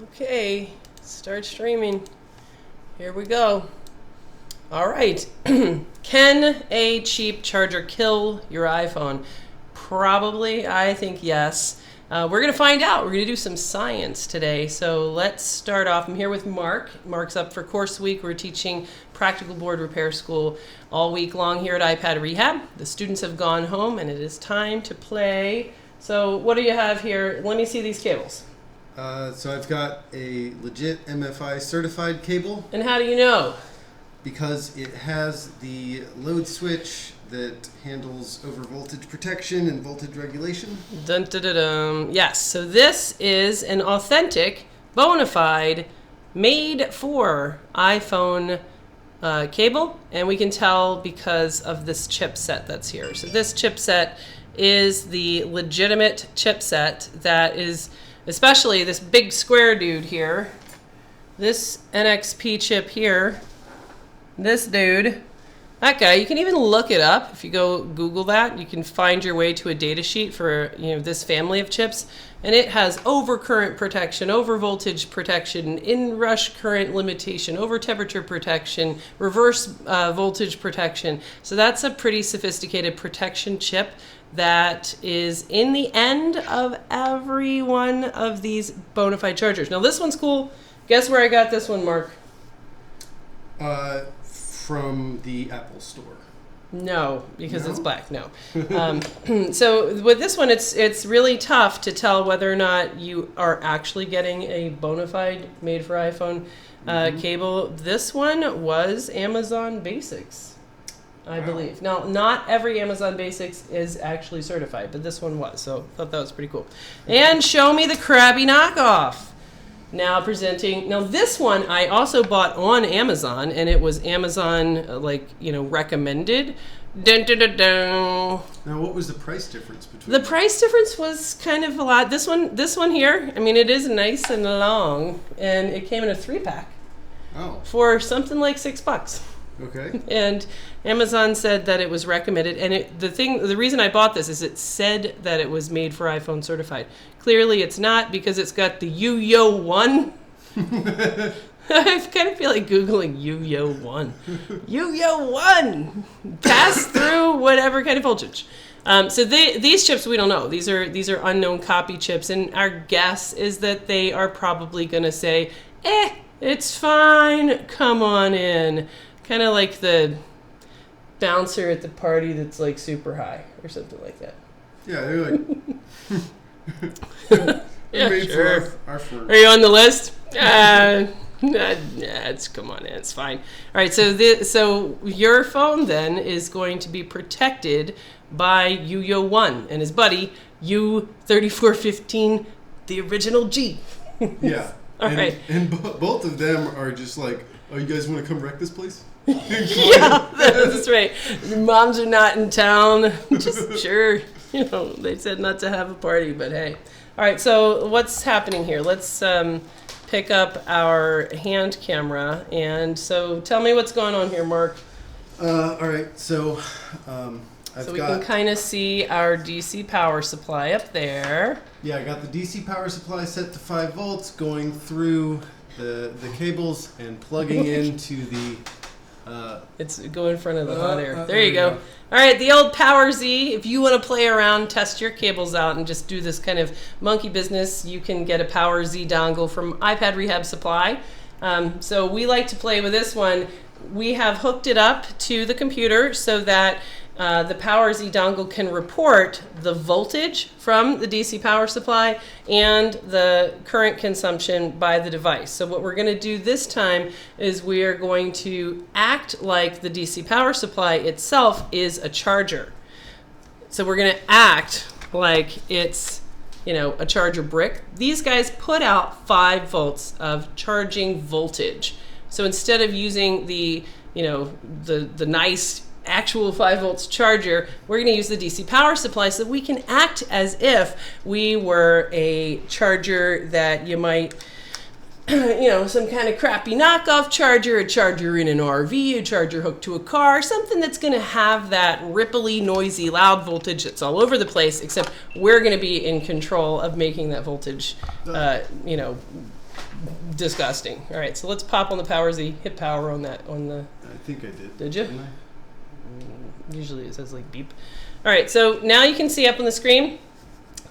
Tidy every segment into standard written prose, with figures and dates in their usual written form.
Okay, start streaming. Here we go. All right. Can a cheap charger kill your iPhone? Probably. I think yes. We're going to find out. We're going to do some science today. So let's start off. I'm here with Mark. Mark's up for course week. We're teaching Practical Board Repair School all week long here at iPad Rehab. The students have gone home and it is time to play. So what do you have here? Let me see these cables. So I've got a legit MFI certified cable. And how do you know? Because it has the load switch that handles over voltage protection and voltage regulation. Dun, dun, dun, dun. Yes, so this is an authentic, bona fide, made for iPhone cable, and we can tell because of this chipset that's here. So this chipset is the legitimate chipset that is, especially this big square dude here, this NXP chip here, this dude, that guy, you can even look it up. If you go Google that, you can find your way to a data sheet for this family of chips. And it has overcurrent protection, over voltage protection, inrush current limitation, over temperature protection, reverse voltage protection. So that's a pretty sophisticated protection chip that is in the end of every one of these bona fide chargers. Now this one's cool. Guess where I got this one, Mark? From the Apple Store. No, because No? it's black. No. So with this one, it's really tough to tell whether or not you are actually getting a bona fide made for iPhone cable. This one was Amazon Basics, I believe. Now, not every Amazon Basics is actually certified, but this one was. So I thought that was pretty cool. And show me the crabby knockoff. Now presenting, now this one I also bought on Amazon, and it was Amazon, recommended. Dun, dun, dun, dun. Now, what was the price difference between The price difference was kind of a lot. This one here, I mean, it is nice and long, and it came in a 3-pack. Oh. For something like $6. Okay. And Amazon said that it was recommended, and the reason I bought this is it said that it was made for iPhone certified. Clearly it's not, because it's got the UYO 1. I kind of feel like Googling UYO 1. UYO 1! Pass through whatever kind of voltage. So these chips, we don't know. These are unknown copy chips, and our guess is that they are probably going to say, it's fine, come on in. Kind of like the bouncer at the party that's like super high or something like that. Yeah, they're like... Yeah, made sure. for our firm. Are you on the list? Come on in, it's fine. All right, so your phone then is going to be protected by UYO 1 and his buddy U3415, the original G. Yeah. All right. And both of them are just like, oh, you guys want to come wreck this place? Yeah, that's right. Your moms are not in town. Just sure, they said not to have a party, but hey. All right, so what's happening here? Let's pick up our hand camera. And so tell me what's going on here, Mark. All right, so We can kind of see our DC power supply up there. Yeah, I got the DC power supply set to 5 volts going through the cables and plugging into the... It's go in front of the hot air. There you go. All right, the old Power Z. If you want to play around, test your cables out, and just do this kind of monkey business, you can get a Power Z dongle from iPad Rehab Supply. So we like to play with this one. We have hooked it up to the computer so that the Power Z dongle can report the voltage from the DC power supply and the current consumption by the device. So what we're going to do this time is we are going to act like the DC power supply itself is a charger. So we're going to act like it's a charger brick. These guys put out 5 volts of charging voltage. So instead of using the nice actual 5 volts charger, we're going to use the DC power supply so that we can act as if we were a charger that you might, some kind of crappy knockoff charger, a charger in an RV, a charger hooked to a car, something that's going to have that ripply, noisy, loud voltage that's all over the place, except we're going to be in control of making that voltage, disgusting. All right, so let's pop on the Power Z. Hit power on that. I think I did. Did you? Usually it says like beep. All right, so now you can see up on the screen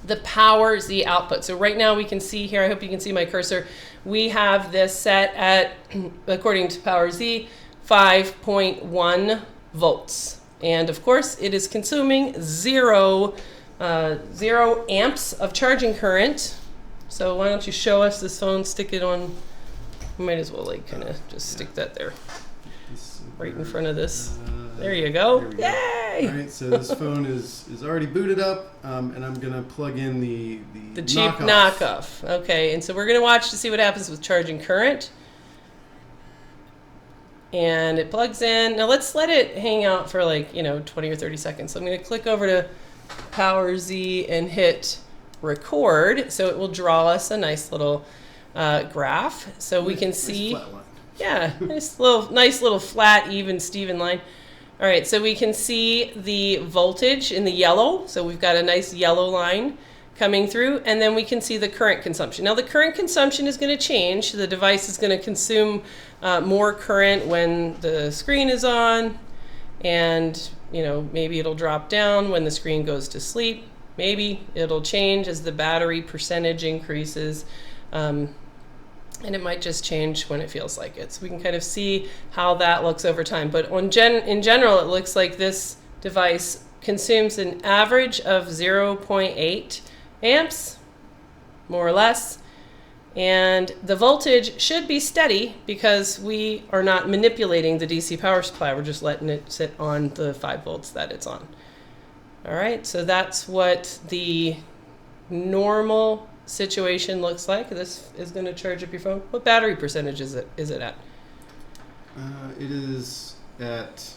the Power Z output. So right now we can see here, I hope you can see my cursor, we have this set at, according to Power Z, 5.1 volts. And of course it is consuming zero amps of charging current. So why don't you show us this phone, stick it on, we might as well like kind of just stick that there, right in front of this. There you go. There we Yay! go. All right, so this phone is already booted up, and I'm gonna plug in the cheap knockoff. Okay, and so we're gonna watch to see what happens with charging current. And it plugs in. Now let's let it hang out for like 20 or 30 seconds. So I'm gonna click over to Power Z and hit record, so it will draw us a nice little graph, so we can see. Flat line. Yeah, nice little flat, even Steven line. All right, so we can see the voltage in the yellow. So we've got a nice yellow line coming through, and then we can see the current consumption. Now the current consumption is going to change. The device is going to consume more current when the screen is on, and maybe it'll drop down when the screen goes to sleep. Maybe it'll change as the battery percentage increases. And it might just change when it feels like it. So we can kind of see how that looks over time. But in general, it looks like this device consumes an average of 0.8 amps, more or less. And the voltage should be steady because we are not manipulating the DC power supply. We're just letting it sit on the 5 volts that it's on. All right, so that's what the normal situation looks like. This is going to charge up your phone. What battery percentage is it at? It is at,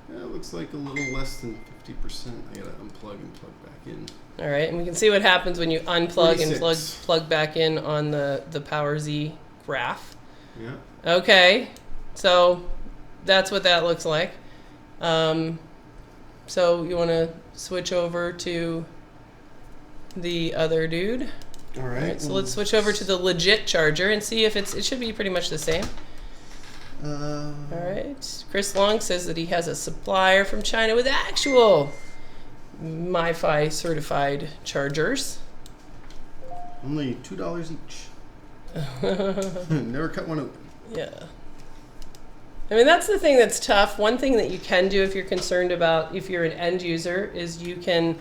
it looks like a little less than 50%. I gotta unplug and plug back in. All right, and we can see what happens when you unplug 46. and plug back in on the Power Z graph. Yeah. Okay, so that's what that looks like. So you want to switch over to the other dude. All right. So let's switch over to the legit charger and see if it should be pretty much the same. All right. Chris Long says that he has a supplier from China with actual MiFi certified chargers. Only $2 each. Never cut one open. Yeah. I mean, that's the thing that's tough. One thing that you can do if you're concerned about, if you're an end user, is you can,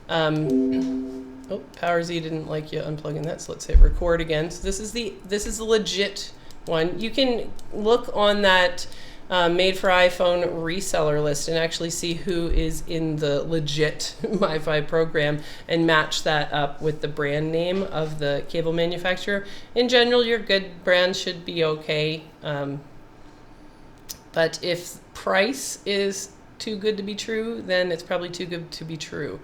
oh, Power Z didn't like you unplugging that, so let's hit record again. So this is the legit one. You can look on that Made for iPhone reseller list and actually see who is in the legit MiFi program and match that up with the brand name of the cable manufacturer. In general, your good brand should be okay. But if price is too good to be true, then it's probably too good to be true.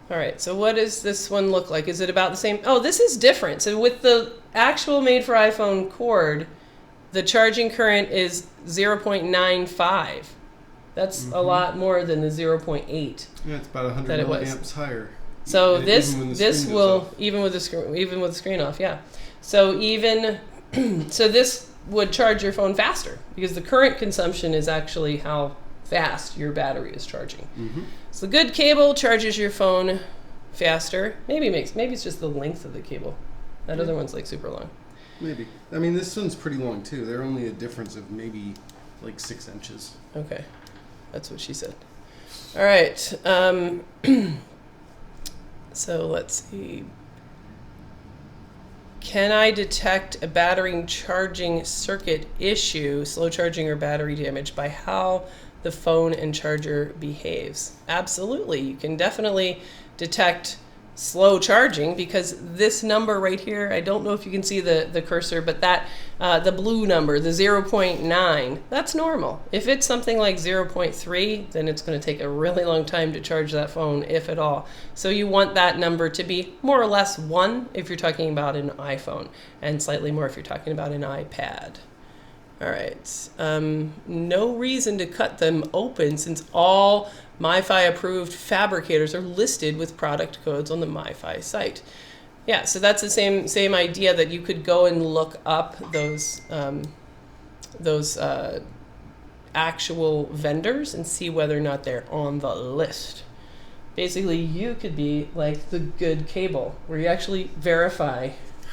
All right, so what does this one look like? Is it about the same? Oh, this is different. So with the actual Made for iPhone cord, the charging current is 0.95. That's a lot more than the 0.8. Yeah, it's about 100 milliamps higher. So And this will even with the screen off, yeah. So so this would charge your phone faster because the current consumption is actually how fast your battery is charging. Mm-hmm. So the good cable charges your phone faster. Maybe it's just the length of the cable. That other one's like super long. Maybe. I mean, this one's pretty long too. They're only a difference of maybe like 6 inches. Okay, that's what she said. All right. So let's see. Can I detect a battery charging circuit issue, slow charging or battery damage, by how the phone and charger behaves? Absolutely. You can definitely detect slow charging because this number right here, I don't know if you can see the cursor, but that the blue number, the 0.9, that's normal. If it's something like 0.3, then it's going to take a really long time to charge that phone, if at all. So you want that number to be more or less 1 if you're talking about an iPhone, and slightly more if you're talking about an iPad. All right, no reason to cut them open since all MiFi approved fabricators are listed with product codes on the MiFi site. Yeah, so that's the same idea that you could go and look up those actual vendors and see whether or not they're on the list. Basically, you could be like the good cable, where you actually verify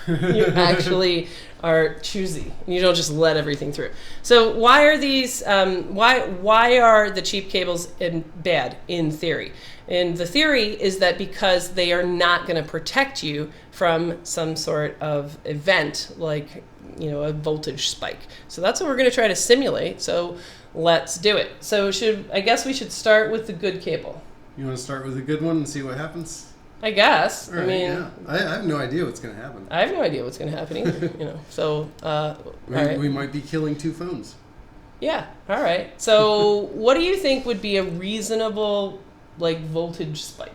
you actually are choosy. You don't just let everything through. So why are these? Why are the cheap cables bad in theory? And the theory is that because they are not going to protect you from some sort of event like a voltage spike. So that's what we're going to try to simulate. So let's do it. So I guess we should start with the good cable. You want to start with a good one and see what happens? I guess. Right, I mean, yeah. I have no idea what's going to happen. I have no idea what's going to happen either. So we might be killing two phones. Yeah. All right. So what do you think would be a reasonable voltage spike?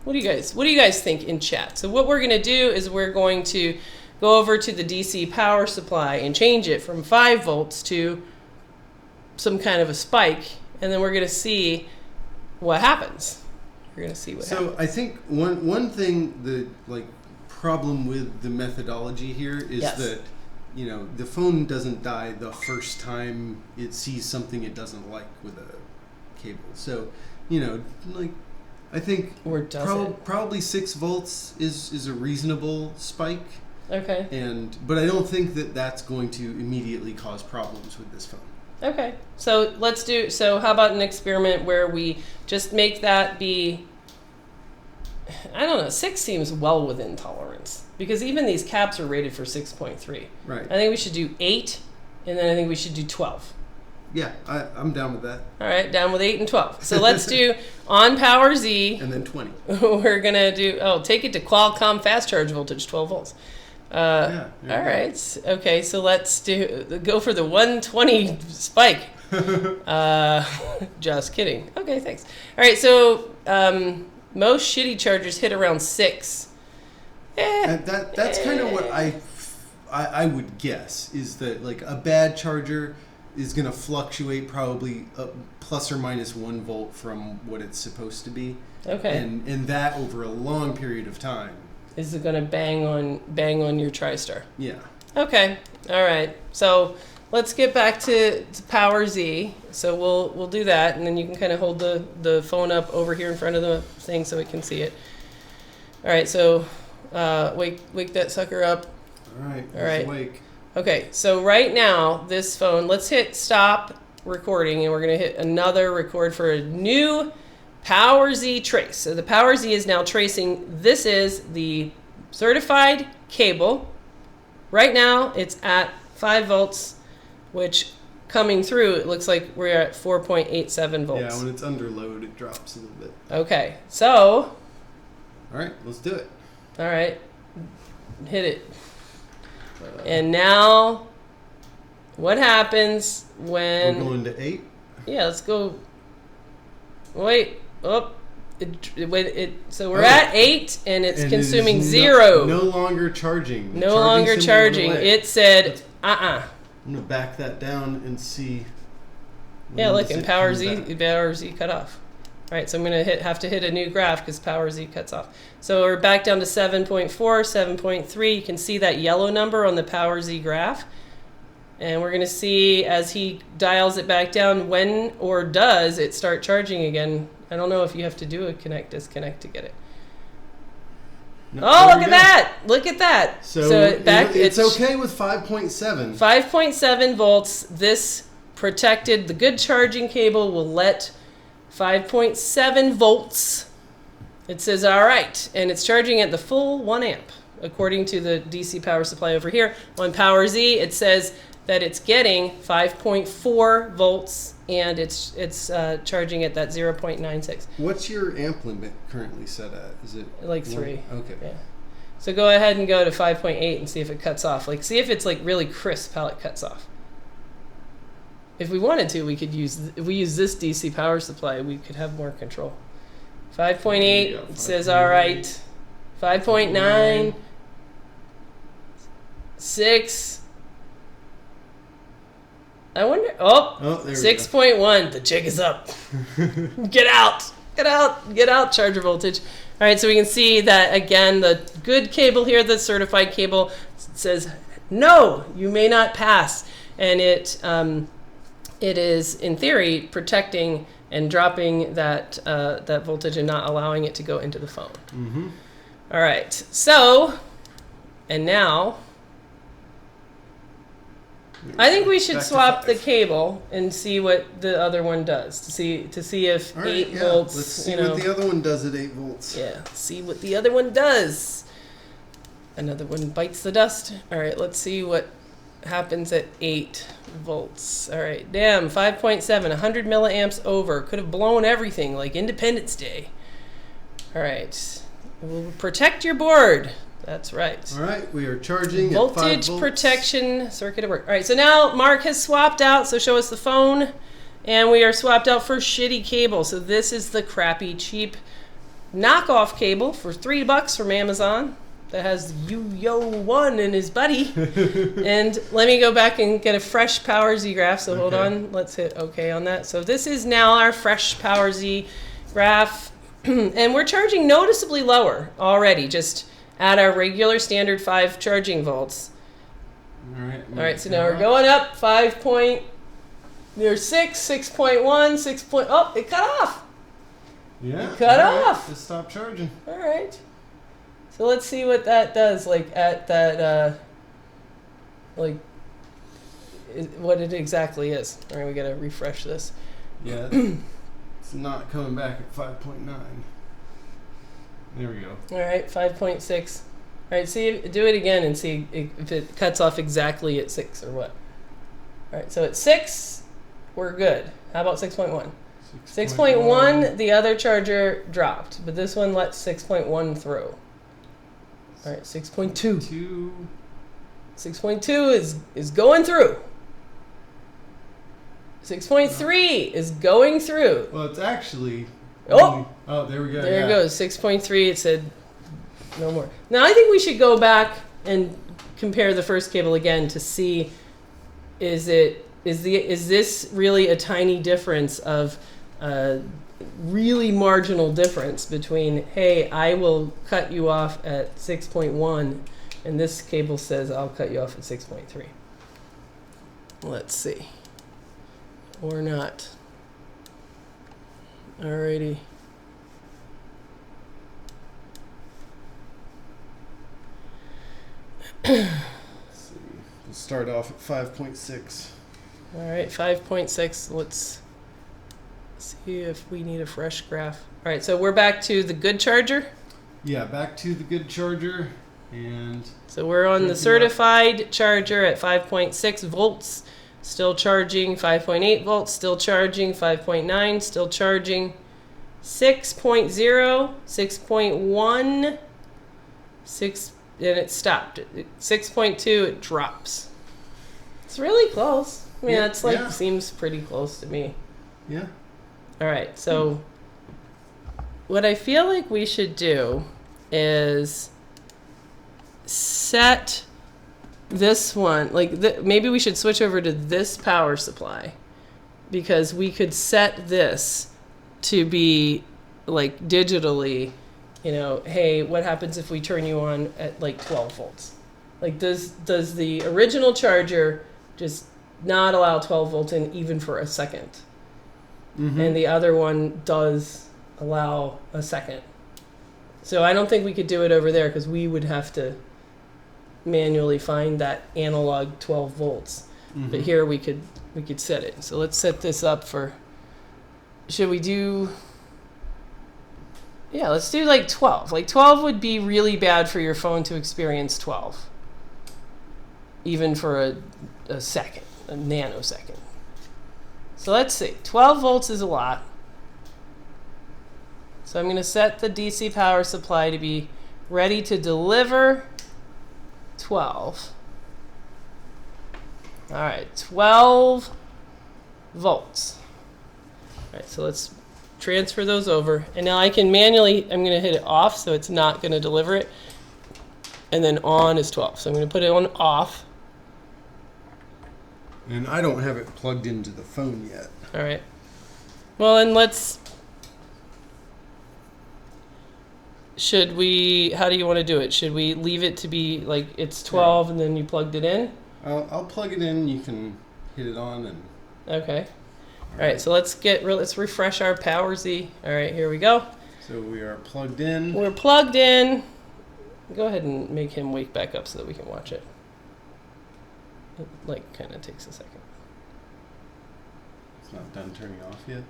What do you guys think in chat? So what we're going to do is we're going to go over to the DC power supply and change it from 5 volts to some kind of a spike, and then we're going to see what happens. We're going to see what happens. So I think one thing, the problem with the methodology here is that the phone doesn't die the first time it sees something it doesn't like with a cable. So I think probably 6 volts is a reasonable spike. Okay. But I don't think that's going to immediately cause problems with this phone. Okay. So so how about an experiment where we just make that be, I don't know, 6 seems well within tolerance, because even these caps are rated for 6.3. Right. I think we should do 8, and then I think we should do 12. Yeah, I'm down with that. All right, down with 8 and 12. So let's do on power Z. And then 20. We're going to do, take it to Qualcomm fast charge voltage, 12 volts. All right. Okay, so let's go for the 120 spike. Just kidding. Okay, thanks. All right, so most shitty chargers hit around 6. And that's kind of what I would guess, is that a bad charger is going to fluctuate probably plus or minus 1 volt from what it's supposed to be. Okay. And that over a long period of time. Is it going to bang on your Tristar? Yeah. Okay. All right. So let's get back to Power Z. So we'll do that, and then you can kind of hold the phone up over here in front of the thing so we can see it. All right. So wake that sucker up. All right. All right. Awake. Okay. So right now, this phone, let's hit stop recording, and we're going to hit another record for a new Power Z trace. So the Power Z is now tracing. This is the certified cable. Right now it's at 5 volts, which coming through, it looks like we're at 4.87 volts. Yeah, when it's under load, it drops a little bit. Okay, so. All right, let's do it. All right, hit it. And now, what happens when. We're going to 8? Yeah, let's go. Wait. Oh, so we're at 8, and it's consuming 0. No longer charging. No longer charging. It said, I'm going to back that down and see. Yeah, look, and Power Z cut off. All right, so I'm going to have to hit a new graph because Power Z cuts off. So we're back down to 7.4, 7.3. You can see that yellow number on the Power Z graph. And we're going to see as he dials it back down, when or does it start charging again. I don't know if you have to do a connect-disconnect to get it. No, look at that! Look at that! So it's okay with 5.7. 5.7 volts. This protected, the good charging cable will let 5.7 volts. It says, all right. And it's charging at the full 1 amp, according to the DC power supply over here. On Power Z, it says that it's getting 5.4 volts, and it's charging at that 0.96. What's your amp limit currently set at? Is it like 3? Okay. Yeah. So go ahead and go to 5.8 and see if it cuts off. See if it's really crisp how it cuts off. If we wanted to, we could if we use this DC power supply, we could have more control. 5.8, it says all right. 5.9, 6. I wonder. 6.1. The jig is up. Get out, charger voltage. right, so we can see that, again, the good cable here, the certified cable, says, no, you may not pass. And it is, in theory, protecting and dropping that, that voltage and not allowing it to go into the phone. Mm-hmm. All right, so, and now, I think we should swap the cable and see what the other one does, to see if All right, 8 volts. Let's see what the other one does at 8 volts. Yeah, see what the other one does. Another one bites the dust. All right, let's see what happens at 8 volts. All right, damn, 5.7, 100 milliamps over. Could have blown everything like Independence Day. All right, we'll protect your board. That's right. All right, we are charging voltage at 5 volts. Protection circuit at work. All right, so now Mark has swapped out, so show us the phone. And we are swapped out for shitty cable. So this is the crappy, cheap knockoff cable for $3 from Amazon that has Yo-One and his buddy. And let me go back and get a fresh Power Z graph. So hold on, let's hit OK on that. So this is now our fresh Power Z graph. And we're charging noticeably lower already, just at our regular standard 5 charging volts. All right, so now we're going up 6.1, 6. Oh, it cut off. Yeah. It cut off. Just stop charging. All right. So let's see what that does, like at that, what it exactly is. All right, we gotta refresh this. Yeah, it's not coming back at 5.9. There we go. All right, 5.6. All right, do it again and see if it cuts off exactly at 6 or what. All right, so at 6, we're good. How about 6.1? 6.1, the other charger dropped, but this one lets 6.1 through. All right, 6.2. 6.2 is going through. 6.3 is going through. Well, it's actually... Oh, there we go. There it goes. 6.3. It said no more. Now I think we should go back and compare the first cable again to see is this really a tiny difference of really marginal difference between, hey, I will cut you off at 6.1 and this cable says I'll cut you off at 6.3. Let's see. Or not. Alrighty. Let's see. We'll start off at 5.6. Alright, 5.6. Let's see if we need a fresh graph. Alright, so we're back to the good charger. Yeah, back to the good charger. And so we're on the certified charger at 5.6 volts. Still charging. 5.8 volts, still charging. 5.9, still charging. 6.0, 6.1, 6, and it stopped. 6.2, it drops. It's really close. I mean, that's seems pretty close to me. Yeah. All right, so what I feel like we should do is set this one, maybe we should switch over to this power supply, because we could set this to be like digitally, hey, what happens if we turn you on at like 12 volts? Like does the original charger just not allow 12 volts in even for a second? Mm-hmm. And the other one does allow a second. So I don't think we could do it over there because we would have to manually find that analog 12 volts. Mm-hmm. But here we could set it. So let's set this up for, should we do, yeah, let's do like 12. Like 12 would be really bad for your phone to experience 12. Even for a second, a nanosecond. So let's see, 12 volts is a lot. So I'm going to set the DC power supply to be ready to deliver 12. All right, 12 volts. All right, so let's transfer those over. And now I can manually, I'm going to hit it off so it's not going to deliver it. And then on is 12. So I'm going to put it on off. And I don't have it plugged into the phone yet. All right. Well, and let's should we, how do you want to do it? Should we leave it to be like it's 12 and then you plugged it in? I'll plug it in. You can hit it on and. Okay. All right. So let's refresh our Power Z. All right. Here we go. So we are plugged in. We're plugged in. Go ahead and make him wake back up so that we can watch it. It like kind of takes a second. It's not done turning off yet.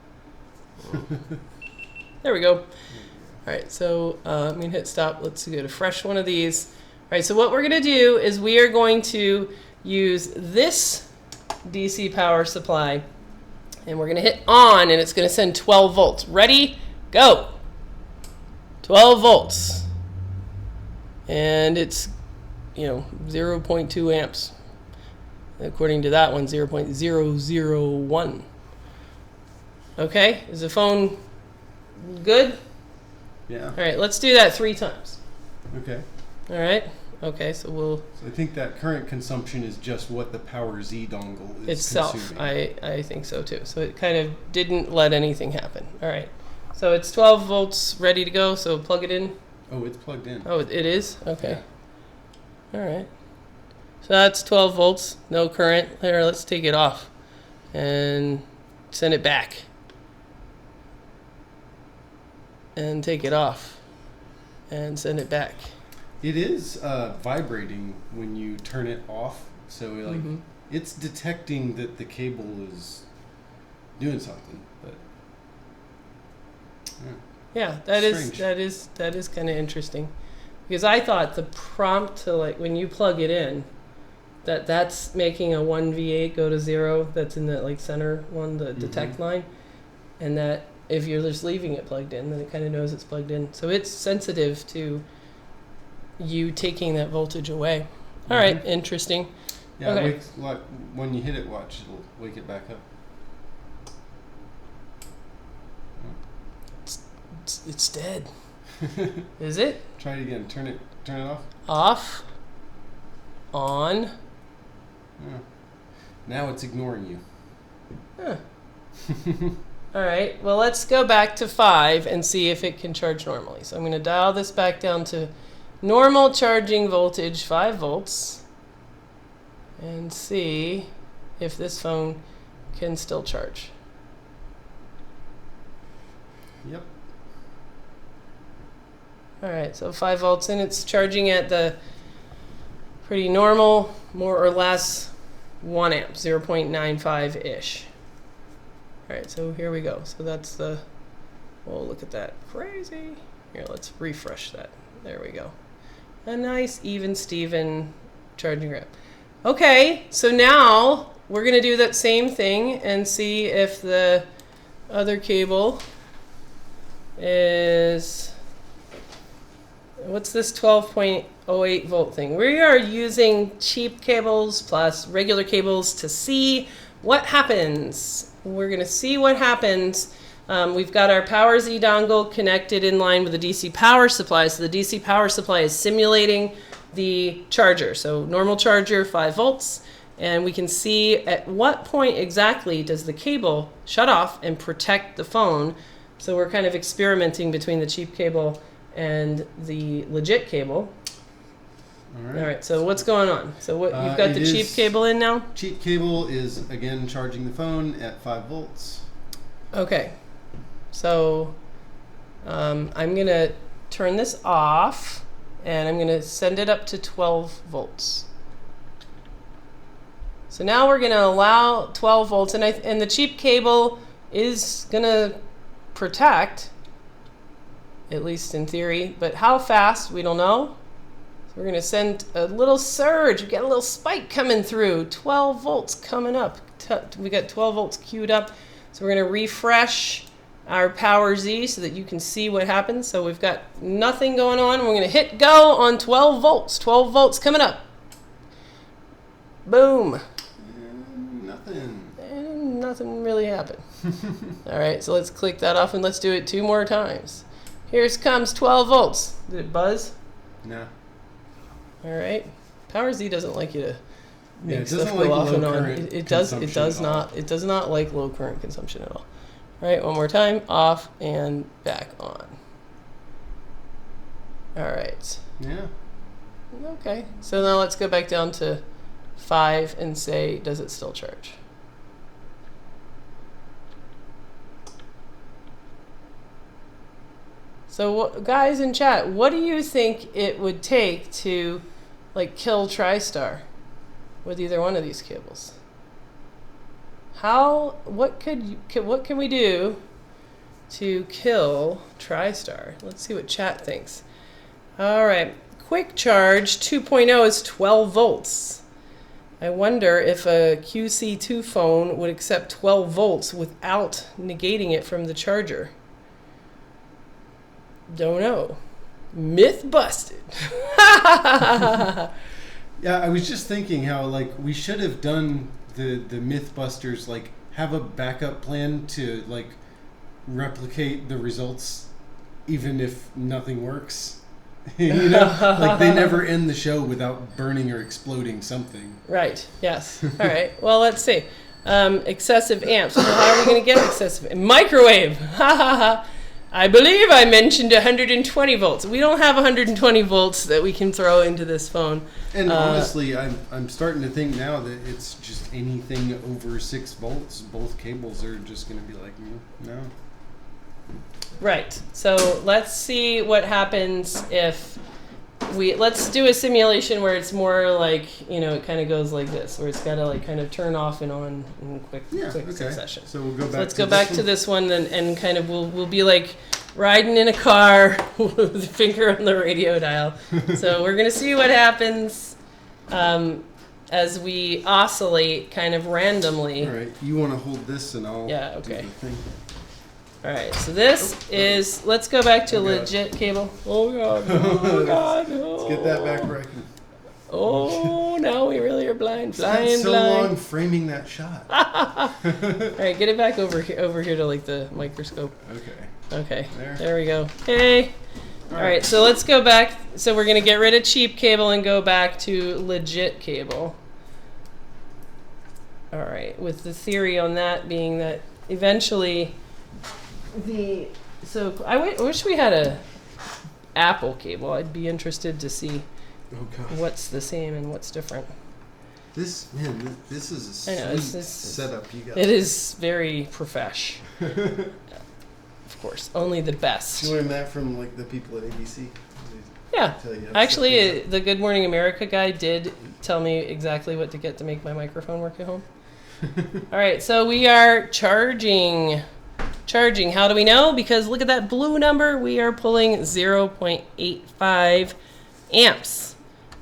There we go. All right. So I'm gonna hit stop. Let's go to fresh one of these. All right. So what we're gonna do is we are going to use this DC power supply, and we're going to hit on, and it's going to send 12 volts. Ready? Go. 12 volts. And it's, 0.2 amps. According to that one, 0.001. Okay, is the phone good? Yeah. All right, let's do that 3 times. Okay. All right. Okay, so we'll... So I think that current consumption is just what the Power Z dongle is itself. consuming. I think so too. So it kind of didn't let anything happen. All right. So it's 12 volts ready to go, so plug it in. Oh, it's plugged in. Oh, it is? Okay. Yeah. All right. So that's 12 volts, no current. There, let's take it off and send it back. And take it off and send it back. It is vibrating when you turn it off, so it's detecting that the cable is doing something. But yeah, that is kind of interesting, because I thought the prompt to when you plug it in, that's making a 1V8 go to 0. That's in the center one, the detect line, and that if you're just leaving it plugged in, then it kind of knows it's plugged in. So it's sensitive to you taking that voltage away. All right, interesting. Yeah, okay. When you hit it, watch, it'll wake it back up. It's dead. Is it? Try it again. Turn it off. Off. On. Yeah. Now it's ignoring you. Huh. All right. Well, let's go back to 5 and see if it can charge normally. So I'm going to dial this back down to normal charging voltage, 5 volts, and see if this phone can still charge. Yep. All right, so 5 volts, and it's charging at the pretty normal, more or less 1 amp, 0.95-ish. All right, so here we go. So that's the, oh, look at that, crazy. Here, let's refresh that. There we go. A nice even Steven charging rep. Okay, so now we're going to do that same thing and see if the other cable is, what's this 12.08 volt thing? We are using cheap cables plus regular cables to see what happens. We're going to see what happens. We've got our Power Z dongle connected in line with the DC power supply. So the DC power supply is simulating the charger. So normal charger, 5 volts. And we can see at what point exactly does the cable shut off and protect the phone. So we're kind of experimenting between the cheap cable and the legit cable. All right, so what's going on? So what you've got the cheap cable in now? Cheap cable is again charging the phone at 5 volts. Okay. So I'm going to turn this off, and I'm going to send it up to 12 volts. So now we're going to allow 12 volts, and the cheap cable is going to protect, at least in theory, but how fast, we don't know. So we're going to send a little surge. We get a little spike coming through. 12 volts coming up. We got 12 volts queued up. So we're going to refresh our Power Z so that you can see what happens. So we've got nothing going on. We're going to hit go on 12 volts. 12 volts coming up. Boom. And nothing. And nothing really happened. All right, so let's click that off and let's do it 2 more times. Here comes 12 volts. Did it buzz? No. All right. Power Z doesn't like you to make it stuff doesn't go like off low and on. current It does not. It does not like low current consumption at all. All right, one more time. Off and back on. All right. Yeah. Okay. So now let's go back down to 5 and say, does it still charge? So guys in chat, what do you think it would take to like kill Tristar with either one of these cables? What can we do to kill Tristar? Let's see what chat thinks. All right. Quick charge 2.0 is 12 volts. I wonder if a QC2 phone would accept 12 volts without negating it from the charger. Don't know. Myth busted. Yeah, I was just thinking how like we should have done the Mythbusters, like have a backup plan to like replicate the results even if nothing works. You know, like they never end the show without burning or exploding something. Right. Yes. All right. Well, let's see. Excessive amps. Well, how are we going to get excessive? Microwave. Ha ha ha. I believe I mentioned 120 volts. We don't have 120 volts that we can throw into this phone. And honestly, I'm starting to think now that it's just anything over 6 volts. Both cables are just going to be like, no. Right. So let's see what happens if let's do a simulation where it's more like, it kind of goes like this, where it's got to like kind of turn off and on in quick succession. So we'll go back. Let's go back to this one and kind of we'll be like riding in a car with a finger on the radio dial. So we're gonna see what happens as we oscillate kind of randomly. All right, you want to hold this and I'll do the thing. All right, so this is, let's go back to legit cable. Oh, God. Oh, God. Oh. Let's get that back where I can. Oh, now we really are blind. It's so long framing that shot. All right, get it back over here to like the microscope. Okay. There we go. Okay. All right, so let's go back. So we're going to get rid of cheap cable and go back to legit cable. All right, with the theory on that being that eventually... I wish we had a Apple cable. I'd be interested to see what's the same and what's different. This is a sweet setup you got. It is very profesh. Of course, only the best. You learned that from like the people at ABC. Yeah, actually, the Good Morning America guy did tell me exactly what to get to make my microphone work at home. All right, so we are charging. How do we know? Because look at that blue number. We are pulling 0.85 amps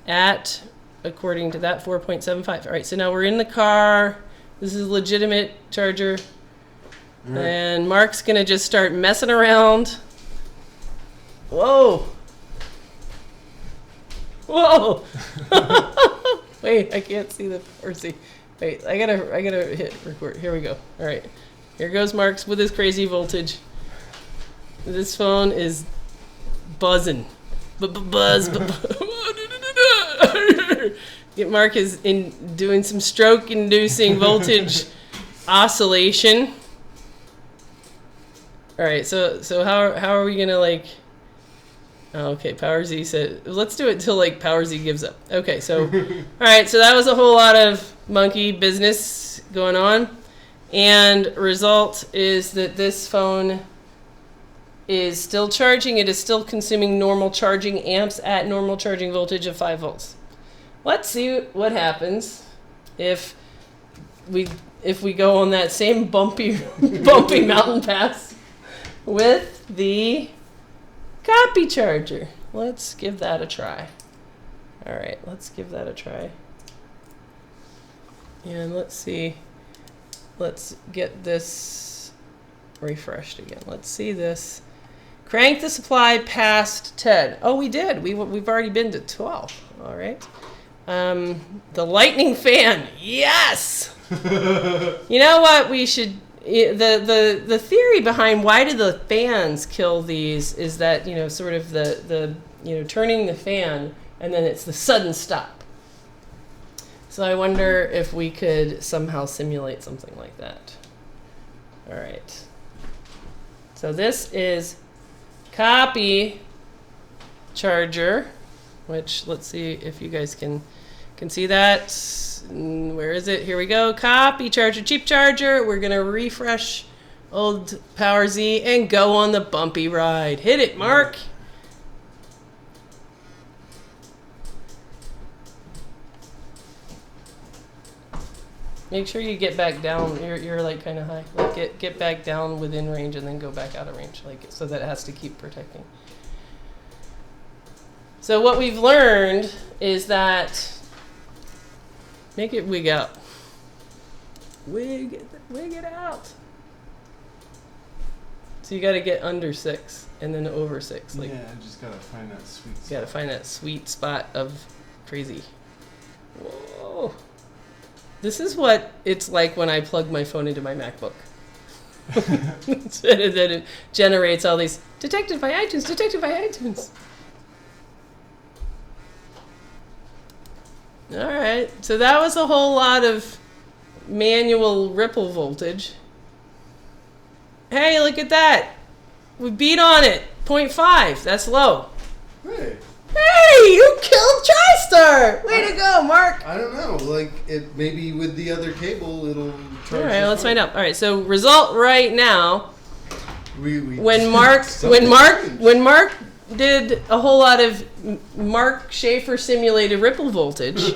at, according to that, 4.75. All right, so now we're in the car. This is a legitimate charger. Right. And Mark's going to just start messing around. Whoa. Wait, I can't see the RC. Wait, I gotta hit record. Here we go. All right. Here goes Mark's with his crazy voltage. This phone is buzzing. Buzz. Mark is doing some stroke-inducing voltage oscillation. All right, so how are we gonna like? Oh, okay, Power Z said let's do it till like Power Z gives up. Okay, so all right, so that was a whole lot of monkey business going on. And result is that this phone is still charging. It is still consuming normal charging amps at normal charging voltage of 5 volts. Let's see what happens if we go on that same bumpy mountain pass with the copy charger. Let's give that a try. All right, let's give that a try. And let's see. Let's get this refreshed again. Let's see this. Crank the supply past 10. Oh, we did. We've already been to 12. All right. The lightning fan. Yes. You know what? We should. The theory behind why do the fans kill these is that sort of the turning the fan and then it's the sudden stop. So I wonder if we could somehow simulate something like that. All right. So this is copy charger, which let's see if you guys can see that. Where is it? Here we go. Copy charger, cheap charger. We're gonna refresh old Power Z and go on the bumpy ride. Hit it, Mark. Make sure you get back down. You're like kind of high. Like get back down within range and then go back out of range, like so that it has to keep protecting. So what we've learned is that make it wig out. Wig it out. So you got to get under 6 and then over 6. Like, yeah, I just gotta find that sweet spot. You gotta find that sweet spot of crazy. Whoa. This is what it's like when I plug my phone into my MacBook. Then it generates all these detected by iTunes, detected by iTunes. All right, so that was a whole lot of manual ripple voltage. Hey, look at that. We beat on it. 0.5, that's low. Hey. Hey, you killed Tristar! Way to go, Mark! I don't know. Like, it maybe with the other cable, it'll charge. All right, let's find out. All right, so result right now. When Mark did a whole lot of Mark Schaefer simulated ripple voltage,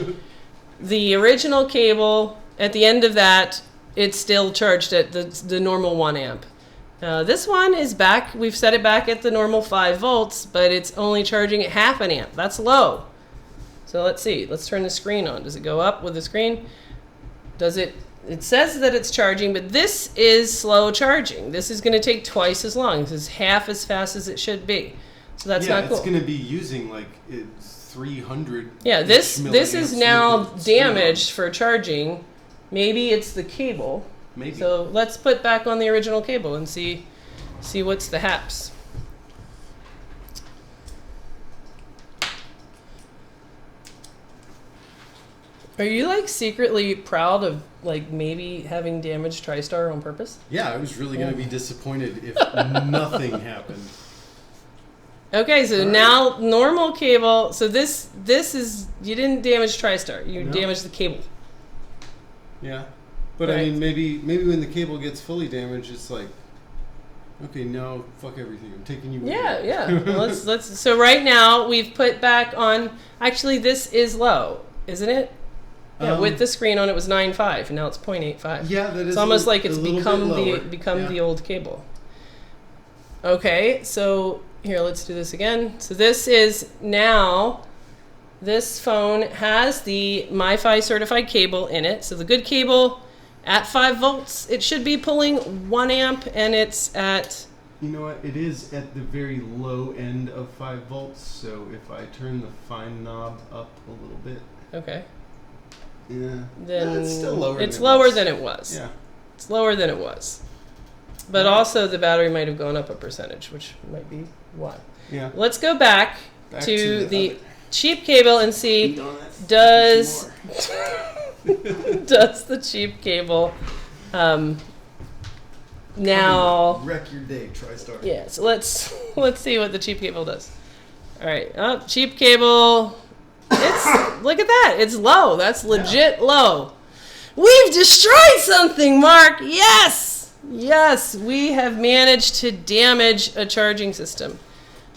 the original cable at the end of that, it's still charged at the normal 1 amp. This one is back. We've set it back at the normal 5 volts, but it's only charging at half an amp. That's low. So let's see. Let's turn the screen on. Does it go up with the screen? Does it? It says that it's charging, but this is slow charging. This is going to take twice as long. This is half as fast as it should be. So that's not cool. Yeah, it's going to be using like 300. Yeah, this is now damaged for charging. Maybe it's the cable. Maybe. So let's put back on the original cable and see what's the haps. Are you like secretly proud of like maybe having damaged Tristar on purpose? Yeah, I was really going to be disappointed if nothing happened. Okay, so now normal cable. So this is, you didn't damage Tristar. You damaged the cable. Yeah. But right. I mean, maybe when the cable gets fully damaged, it's like, okay, no, fuck everything. I'm taking you. Yeah. Well, let's. So right now we've put back on. Actually, this is low, isn't it? Yeah, with the screen on, it was 9.5, and now it's 0.85. Yeah, that is. It's almost like it's become the old cable. Okay, so here, let's do this again. So this is now. This phone has the MiFi certified cable in it. So the good cable. At 5 volts, it should be pulling 1 amp, and it's at... You know what? It is at the very low end of 5 volts, so if I turn the fine knob up a little bit... Okay. Yeah. Then it's still lower it's lower than it was. Yeah. It's lower than it was. But also the battery might have gone up a percentage, which might be why. Yeah. Let's go back to the cheap cable and see, does... does the cheap cable now wreck your day, Tristar? Yeah, so let's see what the cheap cable does. All right, cheap cable. It's look at that. It's low. That's legit low. We've destroyed something, Mark. Yes, we have managed to damage a charging system.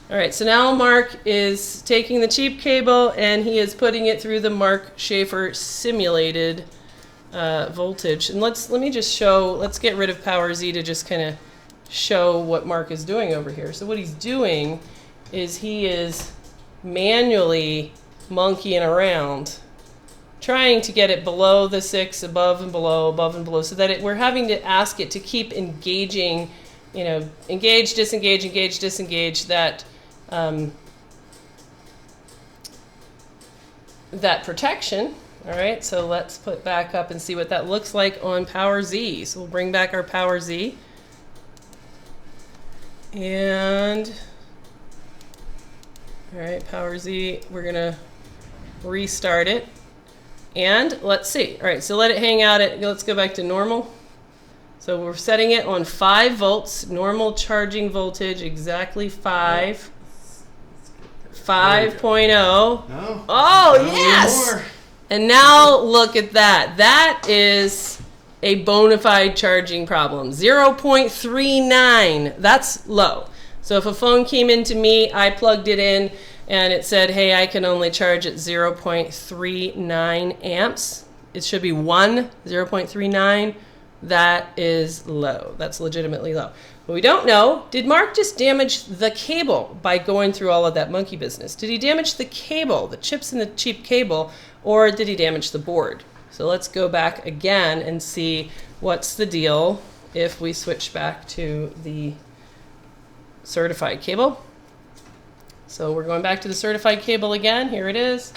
All right, so now Mark is taking the cheap cable and he is putting it through the Mark Schaefer simulated voltage. And let me just show, let's get rid of Power Z to just kind of show what Mark is doing over here. So what he's doing is he is manually monkeying around, trying to get it below the 6, above and below, so that we're having to ask it to keep engaging, engage, disengage, that that protection. All right, so let's put back up and see what that looks like on Power Z. So we'll bring back our Power Z. And, all right, Power Z, we're gonna restart it. And let's see. All right, so let it hang out at, let's go back to normal. So we're setting it on 5 volts, normal charging voltage, exactly 5 5.0. No. Oh, No yes! more. And now look at that. That is a bona fide charging problem. 0.39. That's low. So if a phone came into me, I plugged it in, and it said, hey, I can only charge at 0.39 amps. It should be 0.39. That is low. That's legitimately low. But we don't know, did Mark just damage the cable by going through all of that monkey business? Did he damage the cable, the chips in the cheap cable, or did he damage the board? So let's go back again and see what's the deal if we switch back to the certified cable. So we're going back to the certified cable again. Here it is.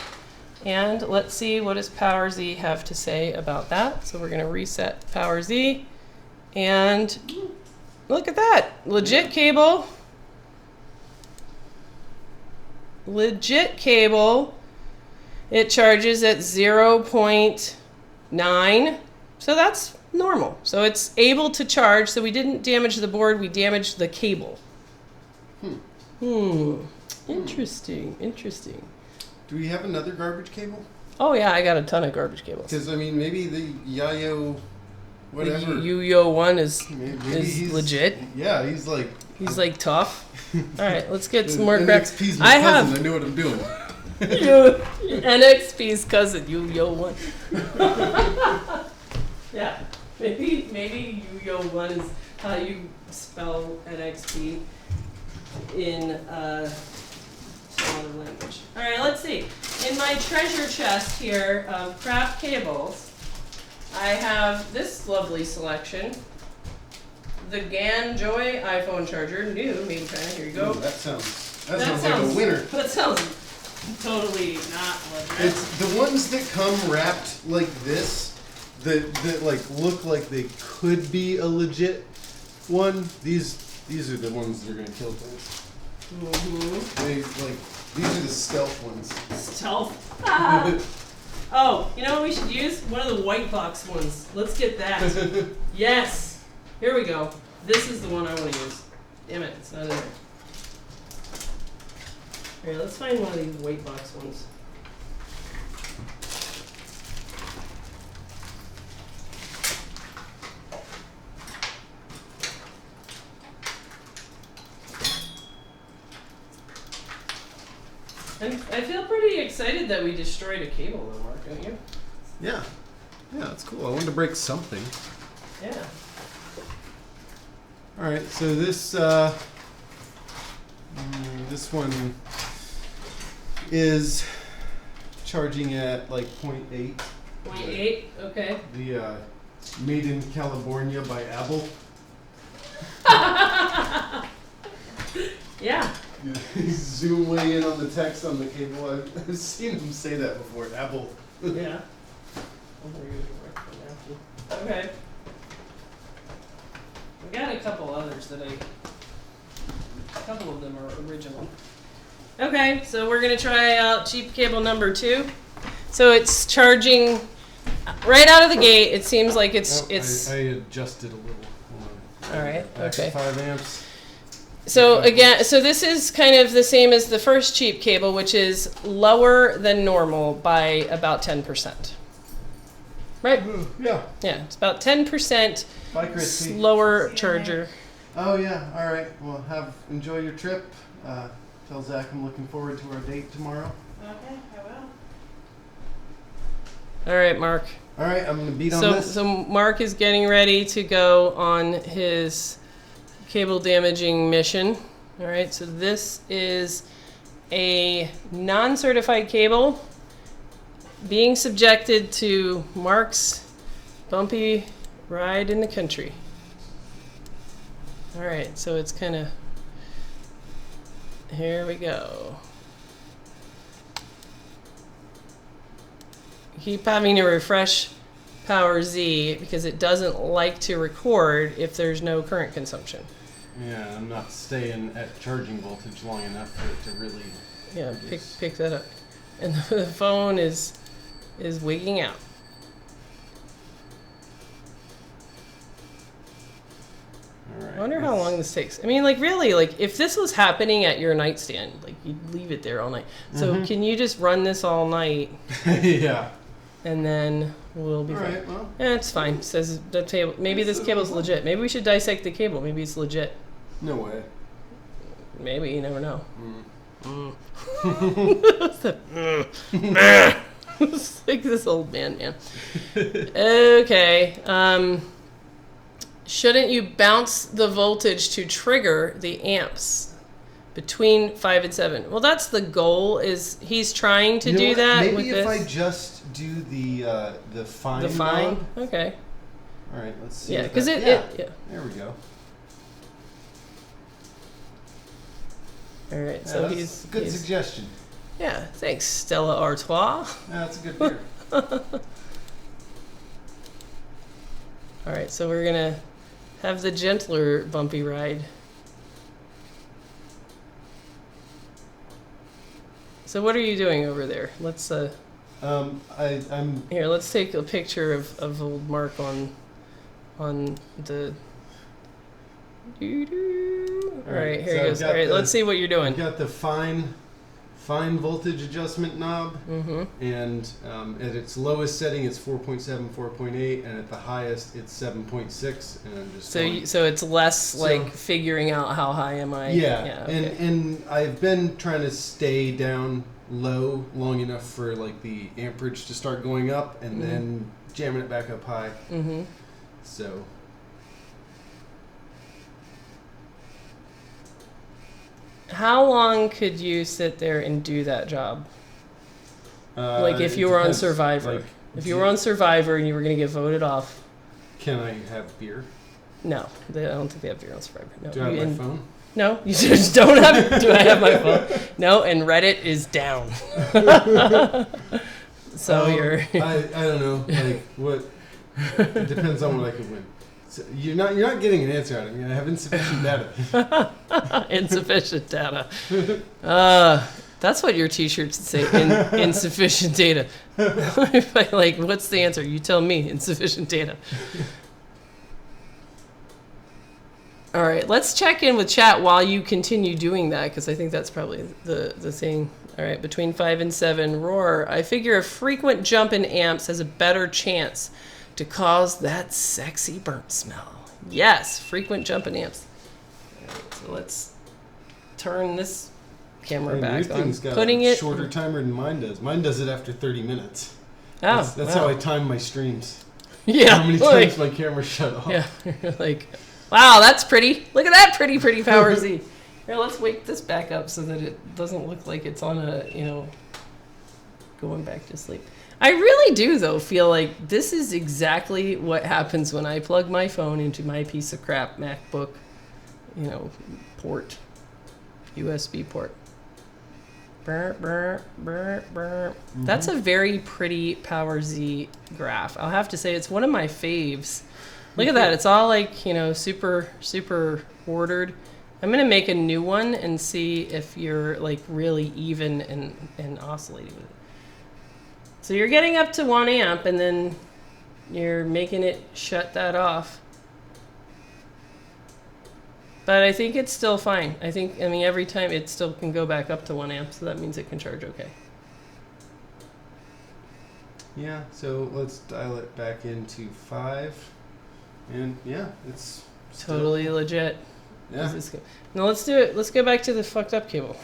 And let's see what does PowerZ have to say about that. So we're going to reset PowerZ. And look at that. Legit cable. Legit cable. It charges at 0.9. So that's normal. So it's able to charge. So we didn't damage the board. We damaged the cable. Interesting. Interesting. Do we have another garbage cable? Oh, yeah. I got a ton of garbage cables. Because, I mean, maybe the Yayo whatever. The Yuyo one is he's legit. Yeah, he's like tough. All right, let's get some more crap. NXP's my cousin. I know what I'm doing. NXP's cousin, Yuyo one. Yeah, maybe Yuyo one is how you spell NXP in some other language. All right, let's see. In my treasure chest here of crap cables, I have this lovely selection. The GAN-Joy iPhone charger, new, made in China. Here you go. Ooh, that sounds like a winner. That sounds totally not legit. It's the ones that come wrapped like this, that like look like they could be a legit one. These are the ones that are gonna kill things. These are the stealth ones. Stealth. Oh, you know what we should use? One of the white box ones. Let's get that. Yes. Here we go. This is the one I want to use. Damn it, it's not in there. All right, let's find one of these white box ones. And I feel pretty excited that we destroyed a cable though, Mark, don't you? Yeah. Yeah, that's cool. I wanted to break something. Yeah. Alright, so this one is charging at like 0.8. 0.8, okay. The Made in California by Apple. Yeah. Zoom way in on the text on the cable. I've seen him say that before. Apple. Yeah. Okay. We got a couple others that a couple of them are original. Okay, so we're gonna try out cheap cable number 2. So it's charging right out of the gate. It seems like it's. I adjusted a little. All right. Okay. 5 amps. So again, so this is kind of the same as the first cheap cable, which is lower than normal by about 10%. Right? Yeah. Yeah, it's about 10% Bye, Christy. slower charger. Oh yeah. All right. Well, enjoy your trip. Tell Zach I'm looking forward to our date tomorrow. Okay, I will. All right, Mark. All right, I'm gonna beat on this. So Mark is getting ready to go on his cable damaging mission. All right, so this is a non-certified cable being subjected to Mark's bumpy ride in the country. All right, so it's kind of, here we go. Keep having to refresh PowerZ because it doesn't like to record if there's no current consumption. Yeah, I'm not staying at charging voltage long enough for it to really. Yeah, pick that up. And the phone is wigging out. All right. I wonder how long this takes. I mean, like, really, like, if this was happening at your nightstand, like, you'd leave it there all night. So can you just run this all night? Yeah. And then we'll be fine. All right, well. Yeah, it's fine. It says the table. Maybe this cable's legit. Maybe we should dissect the cable. Maybe it's legit. No way. Maybe, you never know. It's like this old man. Okay. Shouldn't you bounce the voltage to trigger the amps between 5 and 7? Well, that's the goal. Is he's trying to do that? Maybe with if this? I just do the fine. The fine. knob. Okay. All right. Let's see. Yeah, because yeah. There we go. All right. Yeah, So that's a good suggestion. Yeah. Thanks, Stella Artois. Yeah, that's a good beer. All right. So we're gonna have the gentler bumpy ride. So what are you doing over there? Let's I'm here. Let's take a picture of old Mark on the. All right, here so he goes. All right, let's see what you're doing. I've got the fine voltage adjustment knob, and at its lowest setting it's 4.7, 4.8, and at the highest it's 7.6, and I'm just so it's less like figuring out how high am I. Yeah, okay. and I've been trying to stay down low long enough for like the amperage to start going up, and then jamming it back up high. So. How long could you sit there and do that job? Like if you were on Survivor. Like, if you were on Survivor and you were going to get voted off. Can I have beer? No, I don't think they have beer on Survivor. No. Do I have my phone? No, you just don't have. Do I have my phone? No, and Reddit is down. So you're. I don't know. Like what? It depends on what I could win. So you're not getting an answer out of me. I have insufficient data. Insufficient data. That's what your T-shirts say. Insufficient data. Like, what's the answer? You tell me. Insufficient data. All right, let's check in with chat while you continue doing that, because I think that's probably the thing. All right, between 5 and 7, Roar. I figure a frequent jump in amps has a better chance to cause that sexy burnt smell. Yes, frequent jump in amps. All right, so let's turn this camera back your on. Thing's got Putting a it shorter timer than mine does. Mine does it after 30 minutes. Oh, that's how I time my streams. Yeah, how many times my camera shut off. Yeah, you're like, wow, that's pretty. Look at that pretty Power Z. Here, let's wake this back up so that it doesn't look like it's on a, going back to sleep. I really do, though, feel like this is exactly what happens when I plug my phone into my piece of crap MacBook, port, USB port. Burr, burr, burr, burr. That's a very pretty Power Z graph. I'll have to say it's one of my faves. Look at that. It's all like, super, super ordered. I'm going to make a new one and see if you're like really even and oscillating with it. So you're getting up to 1 amp and then you're making it shut that off. But I think it's still fine. Every time it still can go back up to 1 amp, so that means it can charge okay. Yeah, so let's dial it back into 5. And yeah, it's totally legit. Yeah. Now let's do it. Let's go back to the fucked up cable.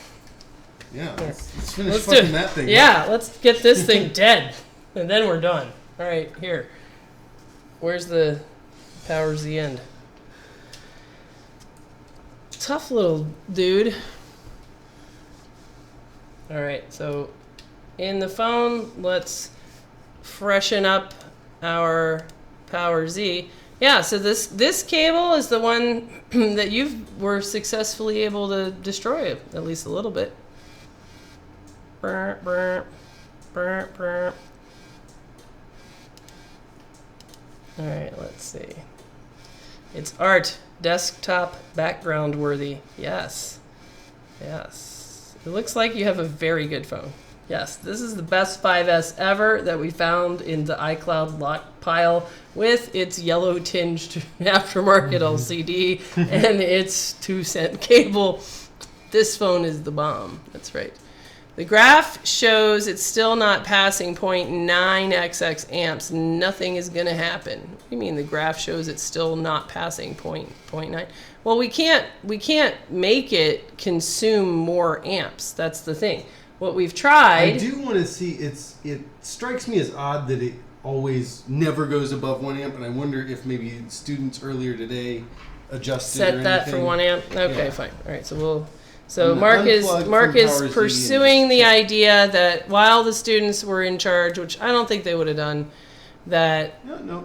Yeah, let's finish fucking that thing. Yeah, let's get this thing dead. And then we're done. All right, here. Where's the Power Z end? Tough little dude. All right, so in the phone, let's freshen up our Power Z. Yeah, so this cable is the one that you were successfully able to destroy, at least a little bit. Burr, burr, burr, burr. All right, let's see. It's art, desktop, background worthy. Yes. Yes. It looks like you have a very good phone. Yes, this is the best 5S ever that we found in the iCloud lock pile with its yellow tinged aftermarket LCD and its 2-cent cable. This phone is the bomb. That's right. The graph shows it's still not passing 0.9xx amps. Nothing is going to happen. What do you mean the graph shows it's still not passing 0.9? Well, we can't make it consume more amps. That's the thing. What we've tried. I do want to see. It strikes me as odd that it always never goes above 1 amp, and I wonder if maybe students earlier today adjusted set or that anything. for 1 amp. Okay, Yeah. Fine. All right, so we'll. So I'm Mark is PowerZ pursuing the and- idea that while the students were in charge, which I don't think they would have done, that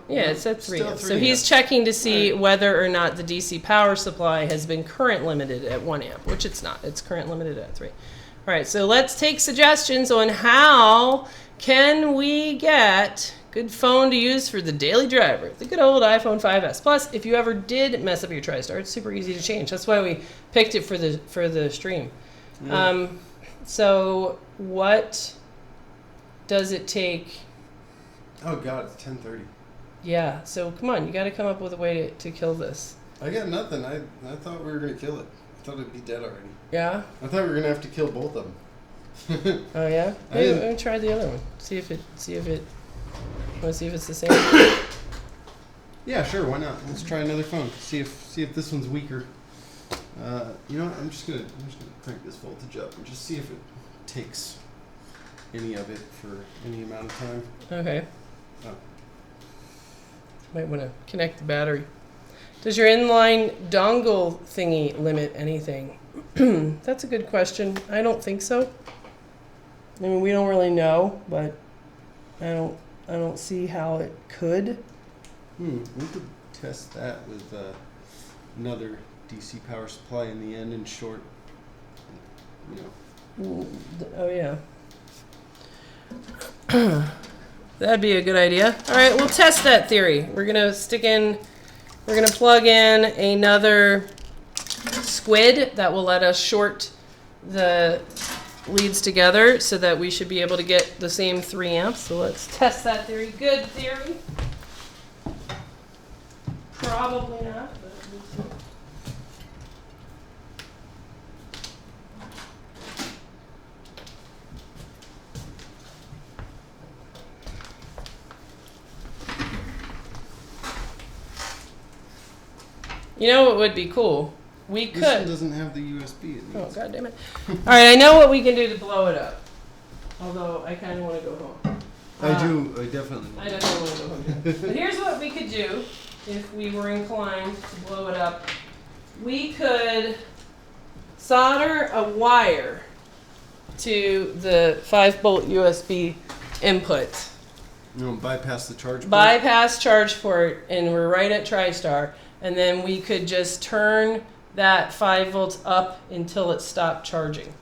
yeah, it's at 3 amps. So he's checking to see whether or not the DC power supply has been current limited at 1 amp, which it's not. It's current limited at 3. All right, so let's take suggestions on how can we get good phone to use for the daily driver, the good old iPhone 5S. Plus, if you ever did mess up your TriStar, it's super easy to change. That's why we picked it for the stream. Yeah. So what does it take? Oh God, it's 10:30. Yeah, so come on, you got to come up with a way to kill this. I got nothing. I thought we were gonna kill it. I thought it'd be dead already. Yeah? I thought we were gonna have to kill both of them. Oh yeah? I Maybe didn't- let me try the other one. See if want to see if it's the same? Yeah, sure. Why not? Let's try another phone. See if this one's weaker. You know what? I'm just gonna crank this voltage up and just see if it takes any of it for any amount of time. Okay. Oh. Might want to connect the battery. Does your inline dongle thingy limit anything? That's a good question. I don't think so. I mean, we don't really know, but I don't see how it could. We could test that with another DC power supply in the end and short. Oh yeah. That'd be a good idea. All right, we'll test that theory. We're gonna plug in another squid that will let us short the leads together so that we should be able to get the same 3 amps. So let's test that theory. Good theory. Probably not, but we'll see. You know what would be cool? We could. This one doesn't have the USB. Oh, God damn it. All right, I know what we can do to blow it up. Although I kind of want to go home. I do. I definitely. I definitely want to go home. Too. But here's what we could do if we were inclined to blow it up. We could solder a wire to the 5-volt USB input. Bypass the charge port? Bypass charge port, and we're right at TriStar. And then we could just turn that 5 volts up until it stopped charging.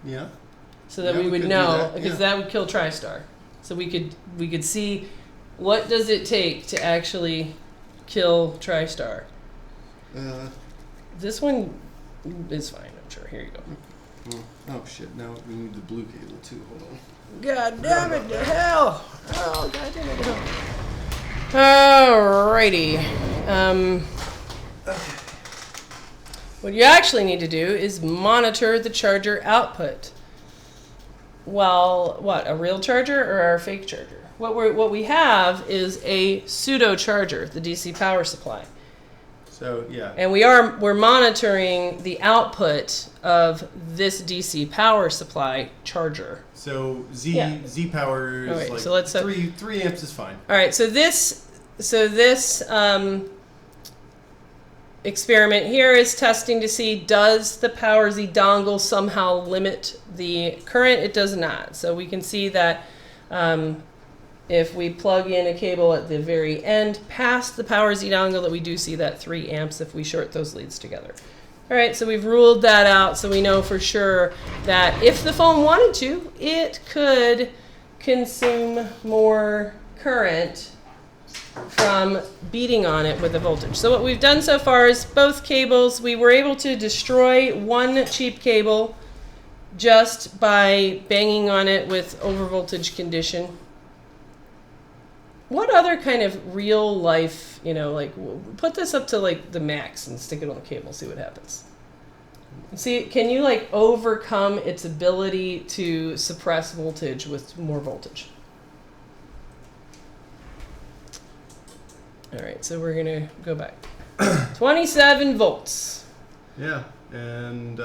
Yeah. So that Yeah, we we would could do know, that, because yeah. that would kill TriStar. So we could see what does it take to actually kill TriStar. This one is fine, I'm sure. Here you go. Oh shit! Now we need the blue cable too. Hold on. God damn it to hell! Oh, God damn it to hell! Alrighty. What you actually need to do is monitor the charger output. Well, what, a real charger or our fake charger? What we have is a pseudo charger, the DC power supply. So yeah. And we're monitoring the output of this DC power supply charger. So Z power is Alright, like so let's, 3 amps is fine. All right, so this experiment here is testing to see, does the PowerZ dongle somehow limit the current? It does not. So we can see that if we plug in a cable at the very end past the PowerZ dongle, that we do see that 3 amps if we short those leads together. All right, so we've ruled that out, so we know for sure that if the phone wanted to, it could consume more current from beating on it with the voltage. So what we've done so far is both cables, we were able to destroy one cheap cable just by banging on it with overvoltage condition. What other kind of real life, like put this up to like the max and stick it on the cable, see what happens. See, can you like overcome its ability to suppress voltage with more voltage? All right, so we're going to go back. 27 volts. Yeah, and...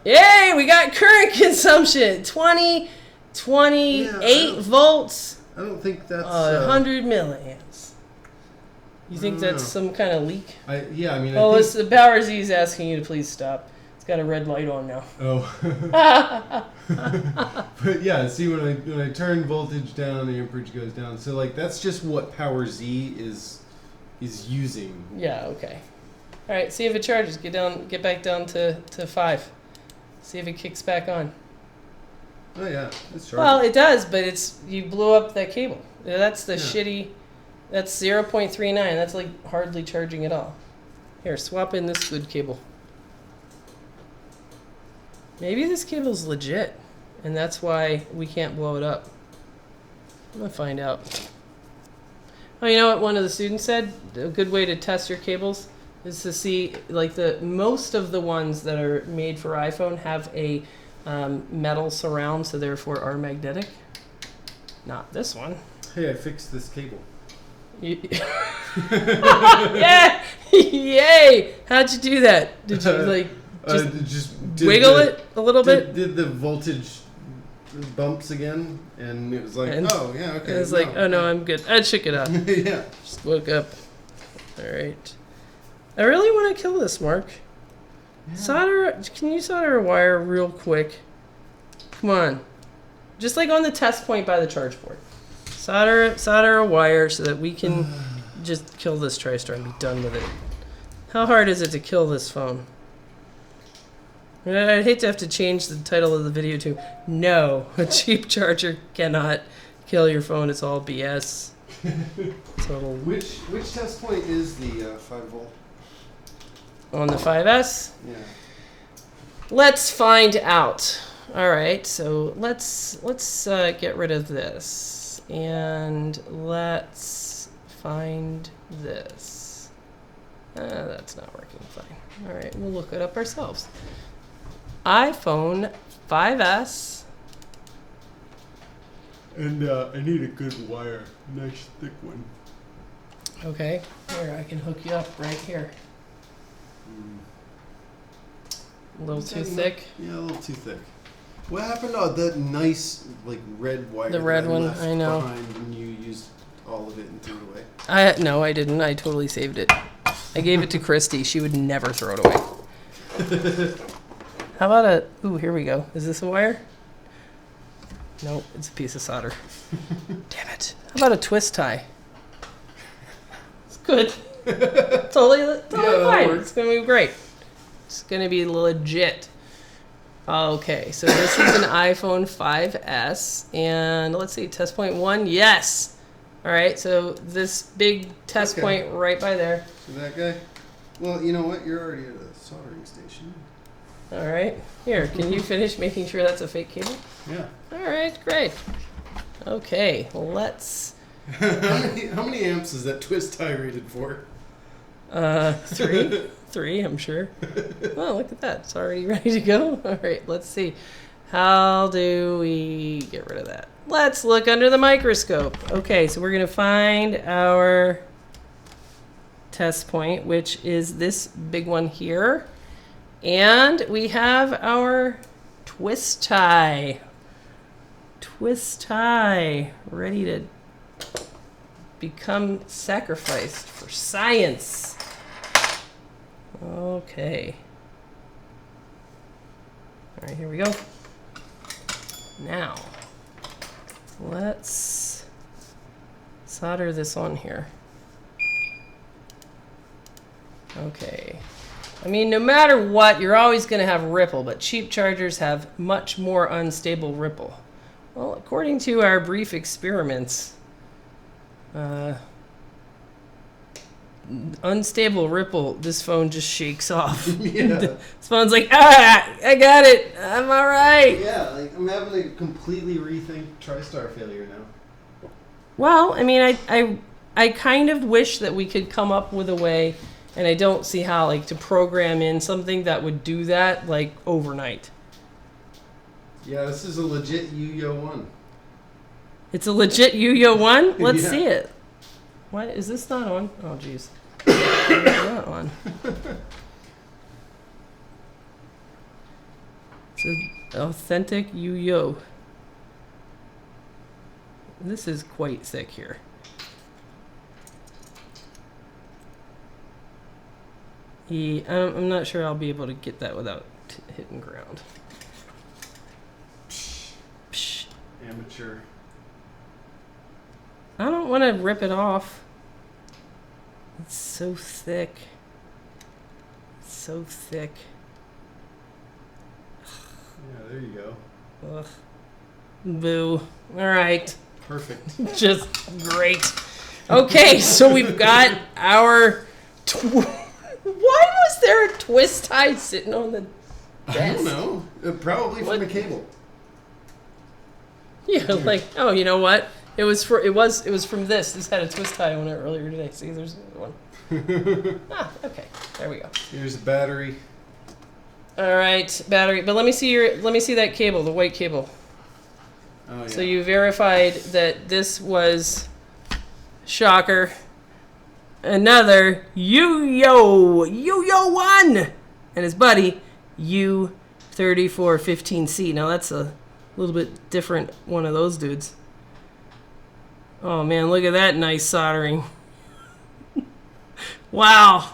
Yay, we got current consumption. 28 volts. I don't think that's... 100 milliamps. You think that's some kind of leak? Yeah, I mean... Oh, it's the Power Z is asking you to please stop. It's got a red light on now. Oh. But yeah, see, when I turn voltage down, the amperage goes down. So, like, that's just what Power Z is using. Yeah, okay. All right, see if it charges. Get back down to 5. See if it kicks back on. Oh yeah, it's charging. Well, it does, but you blew up that cable. That's the shitty. That's 0.39. That's like hardly charging at all. Here, swap in this good cable. Maybe this cable's legit, and that's why we can't blow it up. I'm gonna find out. Oh, you know what one of the students said? A good way to test your cables is to see, like, most of the ones that are made for iPhone have a metal surround, so therefore are magnetic. Not this one. Hey, I fixed this cable. Yeah! Yay! How'd you do that? Did you just wiggle it a little bit? Did the voltage bumps again, and it was like, oh yeah, okay. It was like, oh no, I'm good. I shook it up. Yeah. Just woke up. All right. I really want to kill this, Mark. Yeah. Can you solder a wire real quick? Come on. Just like on the test point by the charge board. Solder a wire so that we can just kill this Tristar and be done with it. How hard is it to kill this phone? I'd hate to have to change the title of the video to "No, a cheap charger cannot kill your phone. It's all BS." Total. Which test point is the 5 volt? On the 5S? Yeah. Let's find out. All right, so let's get rid of this, and let's find this. That's not working fine. All right, we'll look it up ourselves. iPhone 5S. And I need a good wire, nice thick one. Okay, here I can hook you up right here. A little too thick. Yeah, a little too thick. What happened to that nice, like, red wire? The red one, I know. Behind when you used all of it and threw it away. No, I didn't. I totally saved it. I gave it to Christy. She would never throw it away. How about ooh, here we go. Is this a wire? Nope, it's a piece of solder. Damn it. How about a twist tie? It's good. totally fine. It's going to be great. It's going to be legit. Okay, so this is an iPhone 5S, and let's see, test point 1, yes! All right, so this big test point right by there. So that guy? Well, you know what? You're already at a soldering station. All right, here, can you finish making sure that's a fake cable? Yeah. All right, great. Okay, let's... How many amps is that twist tie rated for? 3. 3, I'm sure. Oh, look at that. It's already ready to go. All right, let's see. How do we get rid of that? Let's look under the microscope. Okay, so we're going to find our test point, which is this big one here. And we have our twist tie. Twist tie. Ready to become sacrificed for science. Okay. All right, here we go. Now, let's solder this on here. Okay. I mean, no matter what, you're always going to have ripple, but cheap chargers have much more unstable ripple. Well, according to our brief experiments, unstable ripple, this phone just shakes off. Yeah. This phone's like, I got it. I'm all right. Yeah, like I'm having to completely rethink Tristar failure now. Well, I mean, I kind of wish that we could come up with a way, and I don't see how, like, to program in something that would do that, like, overnight. Yeah, this is a legit Yo 1. It's a legit Yo 1? Let's Yeah. see it. What? Is this not on? Oh, jeez. It's not on. It's an authentic Yo. This is quite thick here. I'm not sure I'll be able to get that without hitting ground. Psh. Amateur. I don't want to rip it off. It's so thick. It's so thick. Yeah, there you go. Ugh. Boo. All right. Perfect. Just great. Okay, so we've got our... Why was there a twist tie sitting on the desk? I don't know. Probably from a cable. Yeah, like, oh, you know what? It was from this. This had a twist tie on it earlier today. See, there's another one. Okay. There we go. Here's the battery. All right, battery. But let me see that cable, the white cable. Oh, yeah. So you verified that this was, shocker, another Yo 1 and his buddy U3415C. Now that's a little bit different one of those dudes. Oh man, look at that nice soldering. Wow.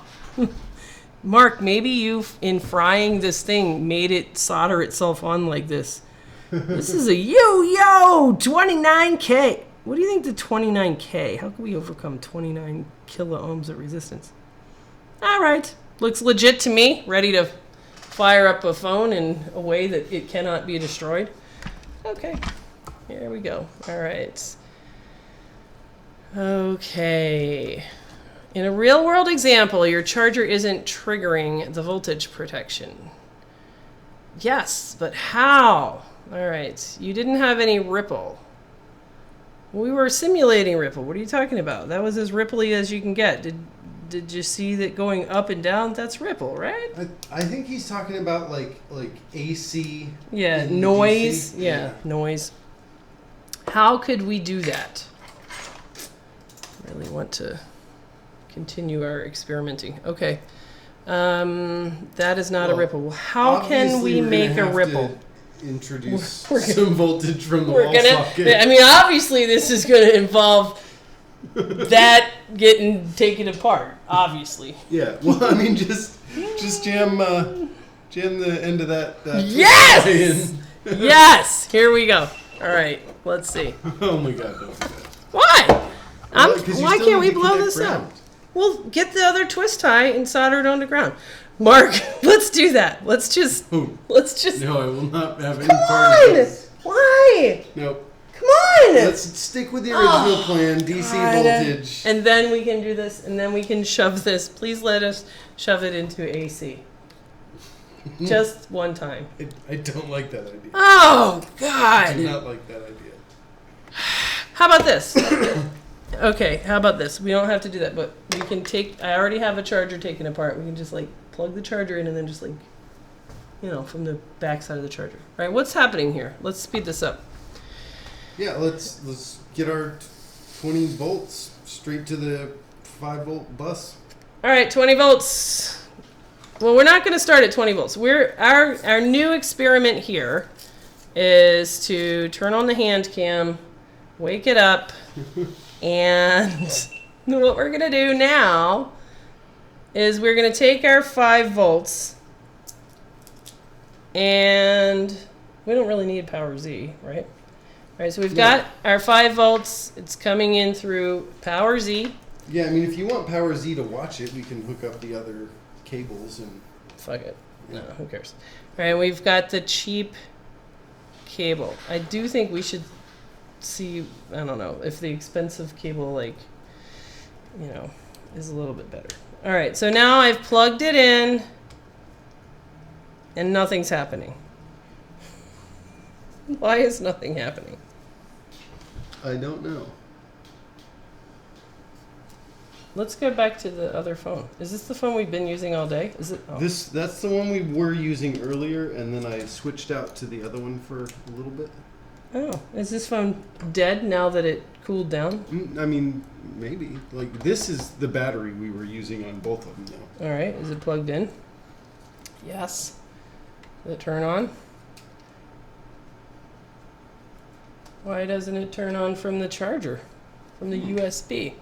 Mark, maybe you, in frying this thing, made it solder itself on like this. This is a Yo 29K. What do you think the 29K? How can we overcome 29 kilo ohms of resistance? All right. Looks legit to me. Ready to fire up a phone in a way that it cannot be destroyed. Okay. Here we go. All right. Okay. In a real-world example, your charger isn't triggering the voltage protection. Yes, but how? All right. You didn't have any ripple. We were simulating ripple. What are you talking about? That was as ripply as you can get. Did you see that going up and down? That's ripple, right? I think he's talking about like AC. Yeah, noise. Yeah, noise. How could we do that? Really want to continue our experimenting. Okay. That is not a ripple. How can we make a ripple? Introduce some voltage from the wall socket. I mean, obviously, this is going to involve that getting taken apart. Obviously. Yeah. Well, I mean, just jam the end of that. Yes. Yes. Here we go. All right. Let's see. Oh my God! Don't do that. Why? Why can't we blow this up? Well, get the other twist tie and solder it on the ground. Mark, let's do that. Let's just. No, I will not have any part of this. Why? Nope. Come on. Let's stick with the original plan, DC voltage. And then we can do this, and then we can shove this. Please let us shove it into AC. Just one time. I don't like that idea. Oh, God. I do not like that idea. How about this? Okay, how about this? We don't have to do that, but we can take... I already have a charger taken apart. We can just, like, plug the charger in and then just, like, you know, from the back side of the charger. All right, what's happening here? Let's speed this up. Yeah, let's get our 20 volts straight to the 5-volt bus. All right, 20 volts. Well, we're not going to start at 20 volts. Our new experiment here is to turn on the hand cam, wake it up, and what we're going to do now is we're going to take our 5 volts, and we don't really need power Z, right? All right, so we've got our 5 volts. It's coming in through power Z. Yeah, I mean, if you want power Z to watch it, we can hook up the other cables and... Fuck it. No, who cares? All right, we've got the cheap cable. I do think we should see, I don't know, if the expensive cable, like, you know, is a little bit better. All right, so now I've plugged it in, and nothing's happening. Why is nothing happening? I don't know. Let's go back to the other phone. Is this the phone we've been using all day? Is it? Oh. That's the one we were using earlier, and then I switched out to the other one for a little bit. Oh, is this phone dead now that it cooled down? I mean, maybe. Like, this is the battery we were using on both of them now. All right, is it plugged in? Yes. Does it turn on? Why doesn't it turn on from the charger? From the USB?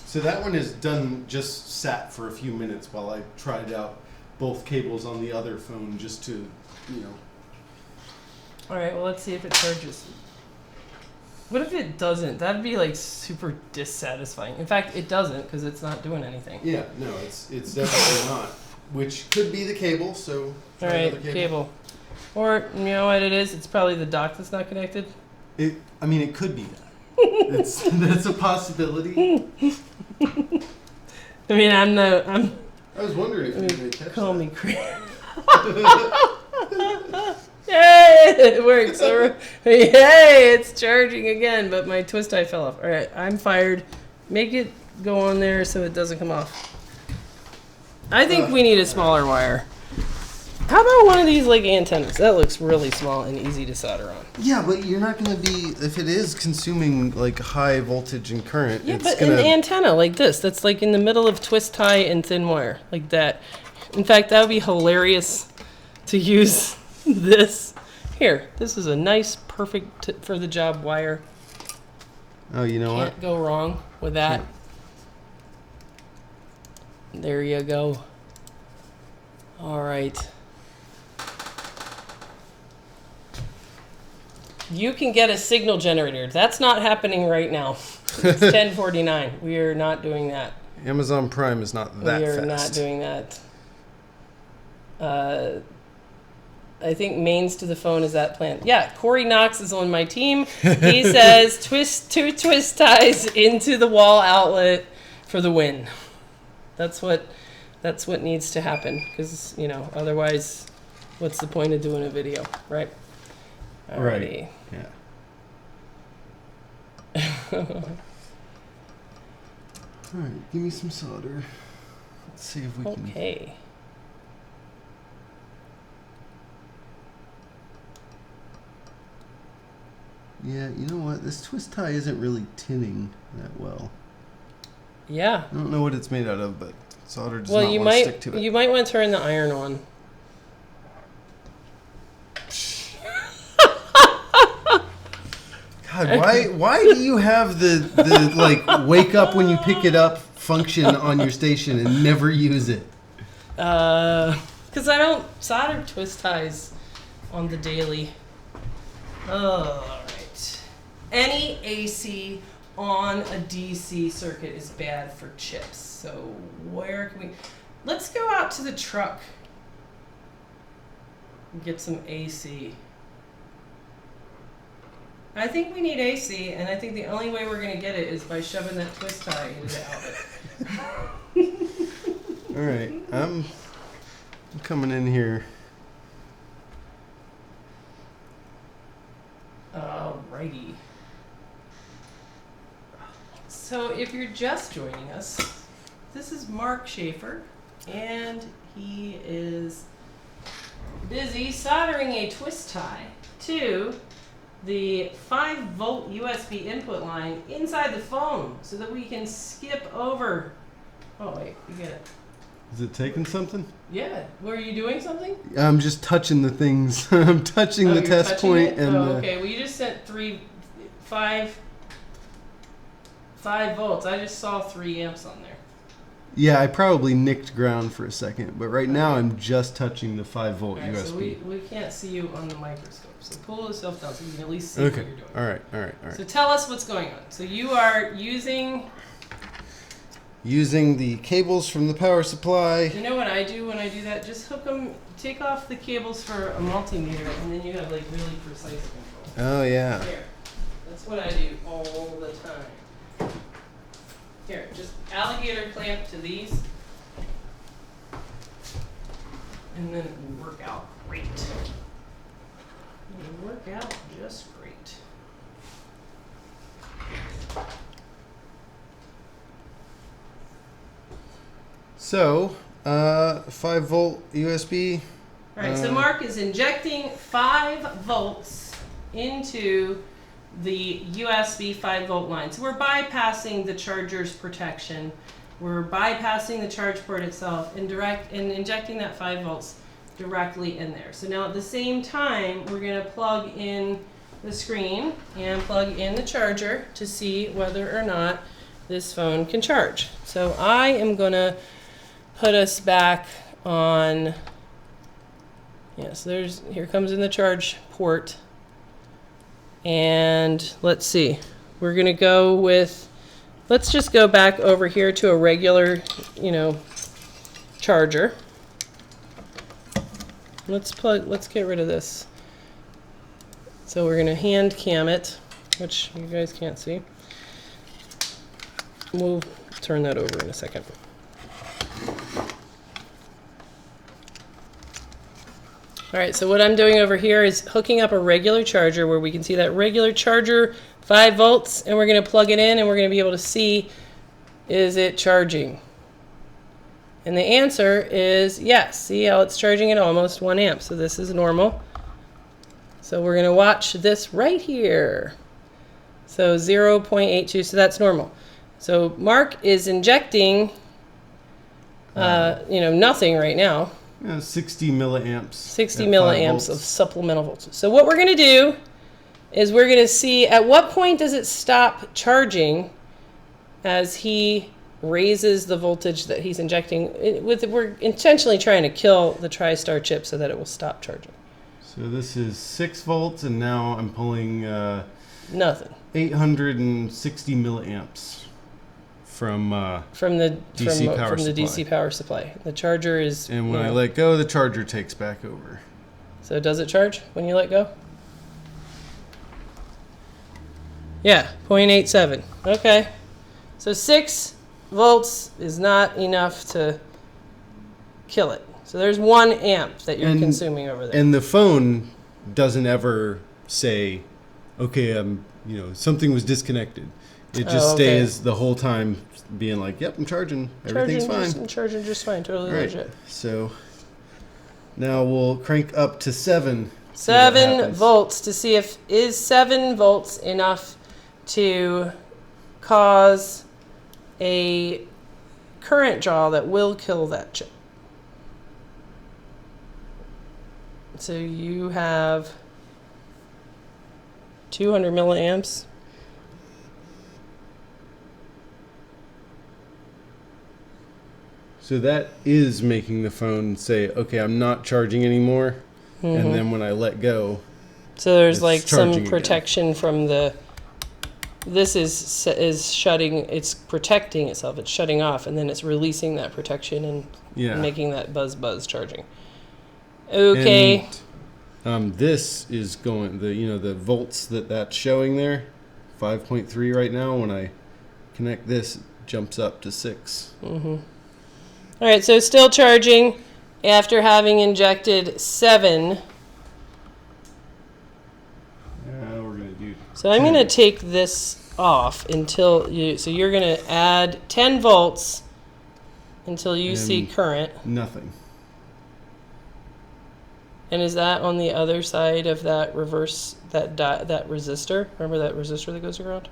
So that one is done, just sat for a few minutes while I tried out both cables on the other phone just to, you know. All right, well, let's see if it charges. What if it doesn't? That'd be like super dissatisfying. In fact, it doesn't because it's not doing anything. Yeah, no, it's definitely not. Which could be the cable, so. All right, cable. Or, you know what it is? It's probably the dock that's not connected. It could be that. That's a possibility. I mean, I was wondering if you may catch call that. me crazy. Yay! It works. Yay! It's charging again, but my twist tie fell off. All right, I'm fired. Make it go on there so it doesn't come off. I think we need a smaller wire. How about one of these like antennas? That looks really small and easy to solder on. Yeah, but you're not going to be, if it is consuming like high voltage and current, Yeah, it's but gonna... an antenna like this, that's like in the middle of twist tie and thin wire, like that. In fact, that would be hilarious to use this. Here, this is a nice, perfect for the job wire. Oh, you know Can't go wrong with that. There you go. All right. You can get a signal generator. That's not happening right now. It's 10:49. We are not doing that. Amazon Prime is not that fast. We are not doing that. I think mains to the phone is that plan. Yeah, Corey Knox is on my team. He says two twist ties into the wall outlet for the win. That's what needs to happen because, you know, otherwise what's the point of doing a video, right? Alrighty. Right. Yeah. All right, give me some solder. Let's see if we can. Okay. Yeah, you know what? This twist tie isn't really tinning that well. Yeah. I don't know what it's made out of, but solder does not want to stick to it. You might want to turn the iron on. God, why do you have the like wake up when you pick it up function on your station and never use it? Because I don't solder twist ties on the daily. All right. Any AC on a DC circuit is bad for chips. So where can we... Let's go out to the truck and get some AC. I think we need AC, and I think the only way we're going to get it is by shoving that twist tie into the outlet. All right, I'm coming in here. Alrighty. So if you're just joining us, this is Mark Schaefer, and he is busy soldering a twist tie to the 5-volt USB input line inside the phone so that we can skip over. Oh wait, you get it. Is it taking something? Yeah. Were you doing something? I'm just touching the things. I'm touching the test point and. Okay. Well, you just sent 5 volts. I just saw 3 amps on there. Yeah, I probably nicked ground for a second, but right now I'm just touching the 5-volt right, USB. So we can't see you on the microscope. So pull yourself down so you can at least see what you're doing. All right. So tell us what's going on. So you are using the cables from the power supply. You know what I do when I do that? Just hook them, take off the cables for a multimeter, and then you have like really precise control. Oh yeah. Here. That's what I do all the time. alligator clamp to these, and then it will work out great. It will work out just great. So, 5-volt USB. All right, so Mark is injecting 5 volts into the USB 5-volt line. So we're bypassing the charger's protection. We're bypassing the charge port itself and injecting that 5 volts directly in there. So now at the same time, we're going to plug in the screen and plug in the charger to see whether or not this phone can charge. So I am going to put us back on, yes, here comes in the charge port. And let's see, we're going to go with, let's just go back over here to a regular, charger. Let's get rid of this. So we're going to hand cam it, which you guys can't see. We'll turn that over in a second. All right, so what I'm doing over here is hooking up a regular charger where we can see that regular charger, 5 volts, and we're going to plug it in and we're going to be able to see, is it charging? And the answer is yes. See how it's charging at almost 1 amp, so this is normal. So we're going to watch this right here. So 0.82, so that's normal. So Mark is injecting, nothing right now. 60 milliamps. 60 milliamps of supplemental voltage. So what we're going to do is we're going to see at what point does it stop charging as he raises the voltage that he's injecting. We're intentionally trying to kill the Tristar chip so that it will stop charging. So this is 6 volts, and now I'm pulling nothing. 860 milliamps from the DC power supply. The charger is. And when I let go, the charger takes back over. So does it charge when you let go? Yeah, 0.87. Okay. So 6 volts is not enough to kill it. So there's 1 amp that you're consuming over there. And the phone doesn't ever say, okay, something was disconnected. It just stays the whole time being like, yep, I'm charging. Everything's fine. Charging just fine. Totally legit. So now we'll crank up to 7. 7 volts to see if is 7 volts enough to cause a current draw that will kill that chip. So you have 200 milliamps. So that is making the phone say, okay, I'm not charging anymore. Mm-hmm. And then when I let go, so there's like some protection again from the, this is shutting, it's protecting itself, it's shutting off, and then it's releasing that protection and making that buzz charging. Okay. And, this is going, the volts that's showing there, 5.3 right now. When I connect this, it jumps up to 6. Mm-hmm. All right, so still charging after having injected 7. We're going to do. So I'm going to take this off until so you're going to add 10 volts until you see current. Nothing. And is that on the other side of that reverse, that resistor? Remember that resistor that goes around?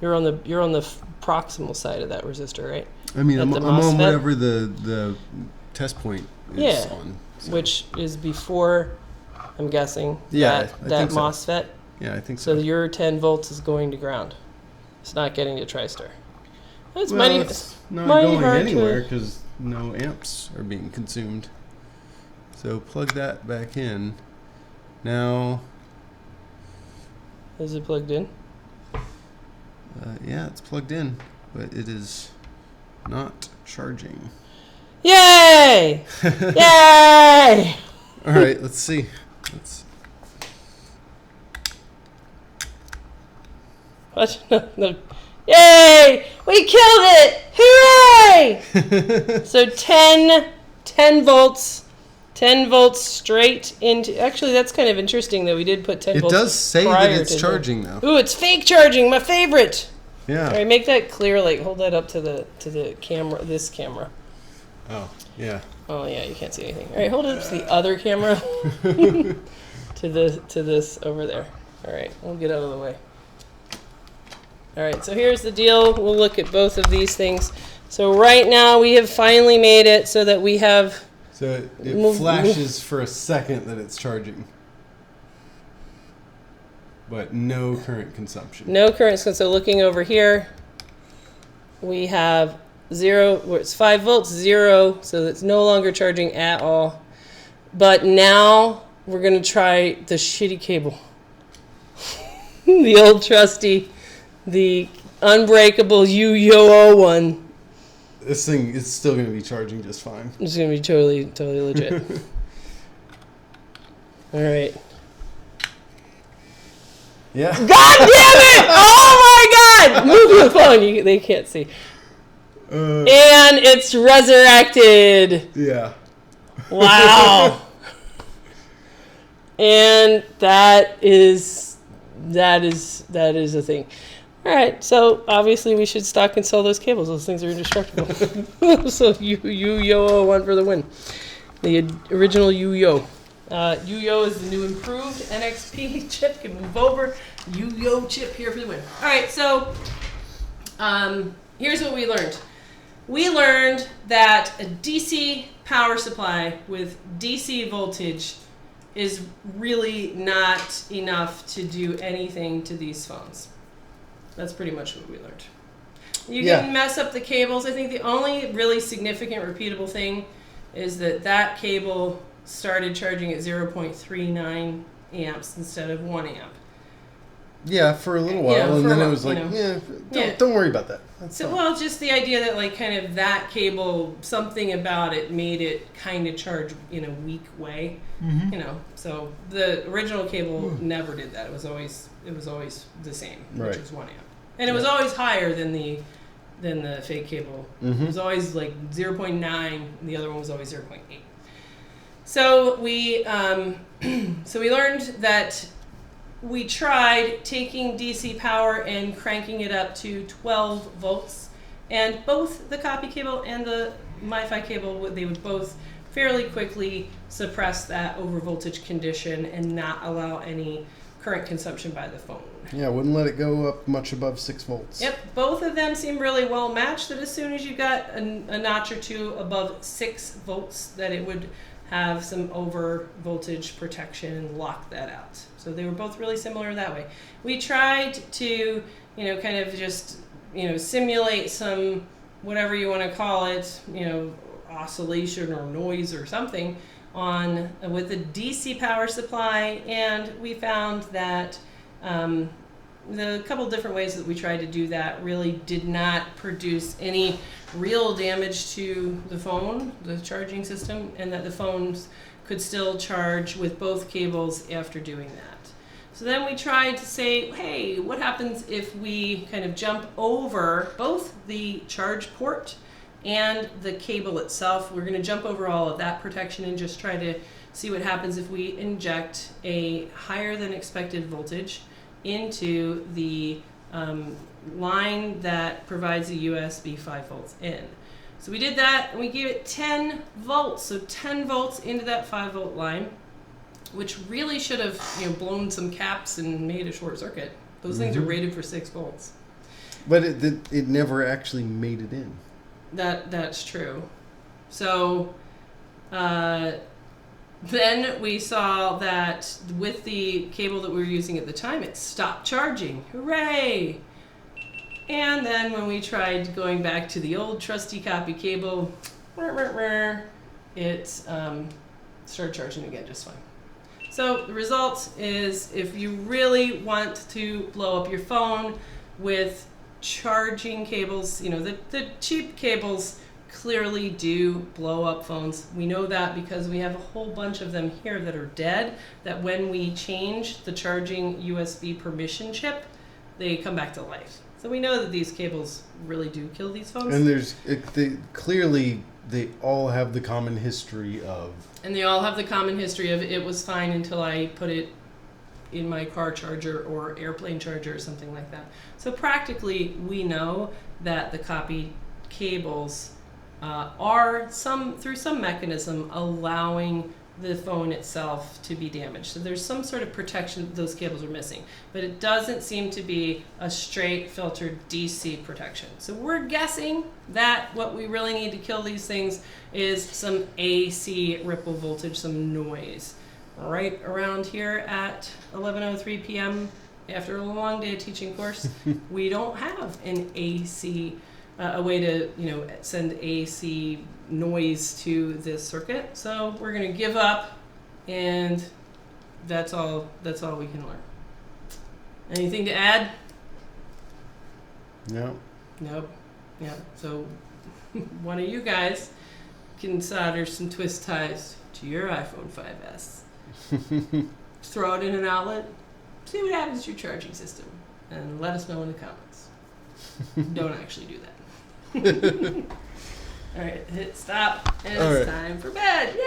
You're on the proximal side of that resistor, right? I mean, I'm on whatever the test point is on. So. Which is before, I'm guessing, that MOSFET. So. Yeah, I think so. So your 10 volts is going to ground. It's not getting to Tristar. It's not going anywhere because no amps are being consumed. So plug that back in. Now. Is it plugged in? Yeah, it's plugged in, but it is not charging. Yay! Yay! All right, let's see. What? No. Yay! We killed it! Hooray! So 10 volts. 10 volts straight into... Actually, that's kind of interesting that we did put 10 volts. It does say that it's charging, though. Ooh, it's fake charging, my favorite. Yeah. All right, make that clear. Like, hold that up to the camera, this camera. Oh, yeah. Oh, yeah, you can't see anything. All right, hold it up to the other camera. to this over there. All right, we'll get out of the way. All right, so here's the deal. We'll look at both of these things. So right now we have finally made it so that we have... So it flashes for a second that it's charging. But no current consumption. No current consumption. So looking over here, we have 0, where it's 5 volts, 0, so it's no longer charging at all. But now we're going to try the shitty cable. The old trusty, the unbreakable UYO one. This thing is still going to be charging just fine. It's going to be totally legit. All right. Yeah. God damn it! Oh my God! Move the phone. They can't see. And it's resurrected. Yeah. Wow. And that is a thing. All right, so obviously we should stock and sell those cables. Those things are indestructible. So UYO one for the win. The original UYO. UYO is the new improved NXP chip. Can move over. UYO chip here for the win. All right, so here's what we learned. We learned that a DC power supply with DC voltage is really not enough to do anything to these phones. That's pretty much what we learned. You can mess up the cables. I think the only really significant repeatable thing is that cable started charging at 0.39 amps instead of 1 amp. Yeah, for a little while, and then it was like, don't worry about that. Well, just the idea that like kind of that cable, something about it made it kind of charge in a weak way, So the original cable never did that. It was always the same, which was 1 amp, and it was always higher than the fake cable. It was always like 0.9, and the other one was always 0.8. So we learned that. We tried taking DC power and cranking it up to 12 volts, and both the copy cable and the MiFi cable, they would both fairly quickly suppress that overvoltage condition and not allow any current consumption by the phone. Yeah, wouldn't let it go up much above 6 volts. Yep, both of them seem really well matched, that as soon as you got a notch or two above 6 volts, that it would have some over voltage protection and lock that out. So they were both really similar that way. We tried to, kind of just, simulate some, whatever you want to call it, oscillation or noise or something with a DC power supply, and we found that the couple different ways that we tried to do that really did not produce any real damage to the phone, the charging system, and that the phones could still charge with both cables after doing that. So then we tried to say, hey, what happens if we kind of jump over both the charge port and the cable itself? We're going to jump over all of that protection and just try to see what happens if we inject a higher than expected voltage into the line that provides a USB 5 volts in. So we did that, and we gave it 10 volts. So 10 volts into that 5 volt line, which really should have blown some caps and made a short circuit. Those things are rated for 6 volts. But it never actually made it in. That's true. So then we saw that with the cable that we were using at the time, it stopped charging. Hooray! And then when we tried going back to the old trusty copy cable, it started charging again just fine. So the result is, if you really want to blow up your phone with charging cables, the cheap cables clearly do blow up phones. We know that because we have a whole bunch of them here that are dead, that when we change the charging USB permission chip, they come back to life. So we know that these cables really do kill these phones. And clearly they all have the common history of. And they all have the common history of it was fine until I put it in my car charger or airplane charger or something like that. So practically we know that the copy cables are through some mechanism allowing the phone itself to be damaged. So there's some sort of protection that those cables are missing, but it doesn't seem to be a straight filtered DC protection. So we're guessing that what we really need to kill these things is some AC ripple voltage, some noise. Right around here at 11:03 p.m. after a long day of teaching course, we don't have an AC, a way to send AC noise to this circuit. So we're going to give up, and that's all we can learn. Anything to add? No. Nope. Yeah. So one of you guys can solder some twist ties to your iPhone 5S. Throw it in an outlet, see what happens to your charging system, and let us know in the comments. Don't actually do that. All right, hit stop, and it's time for bed. Yay!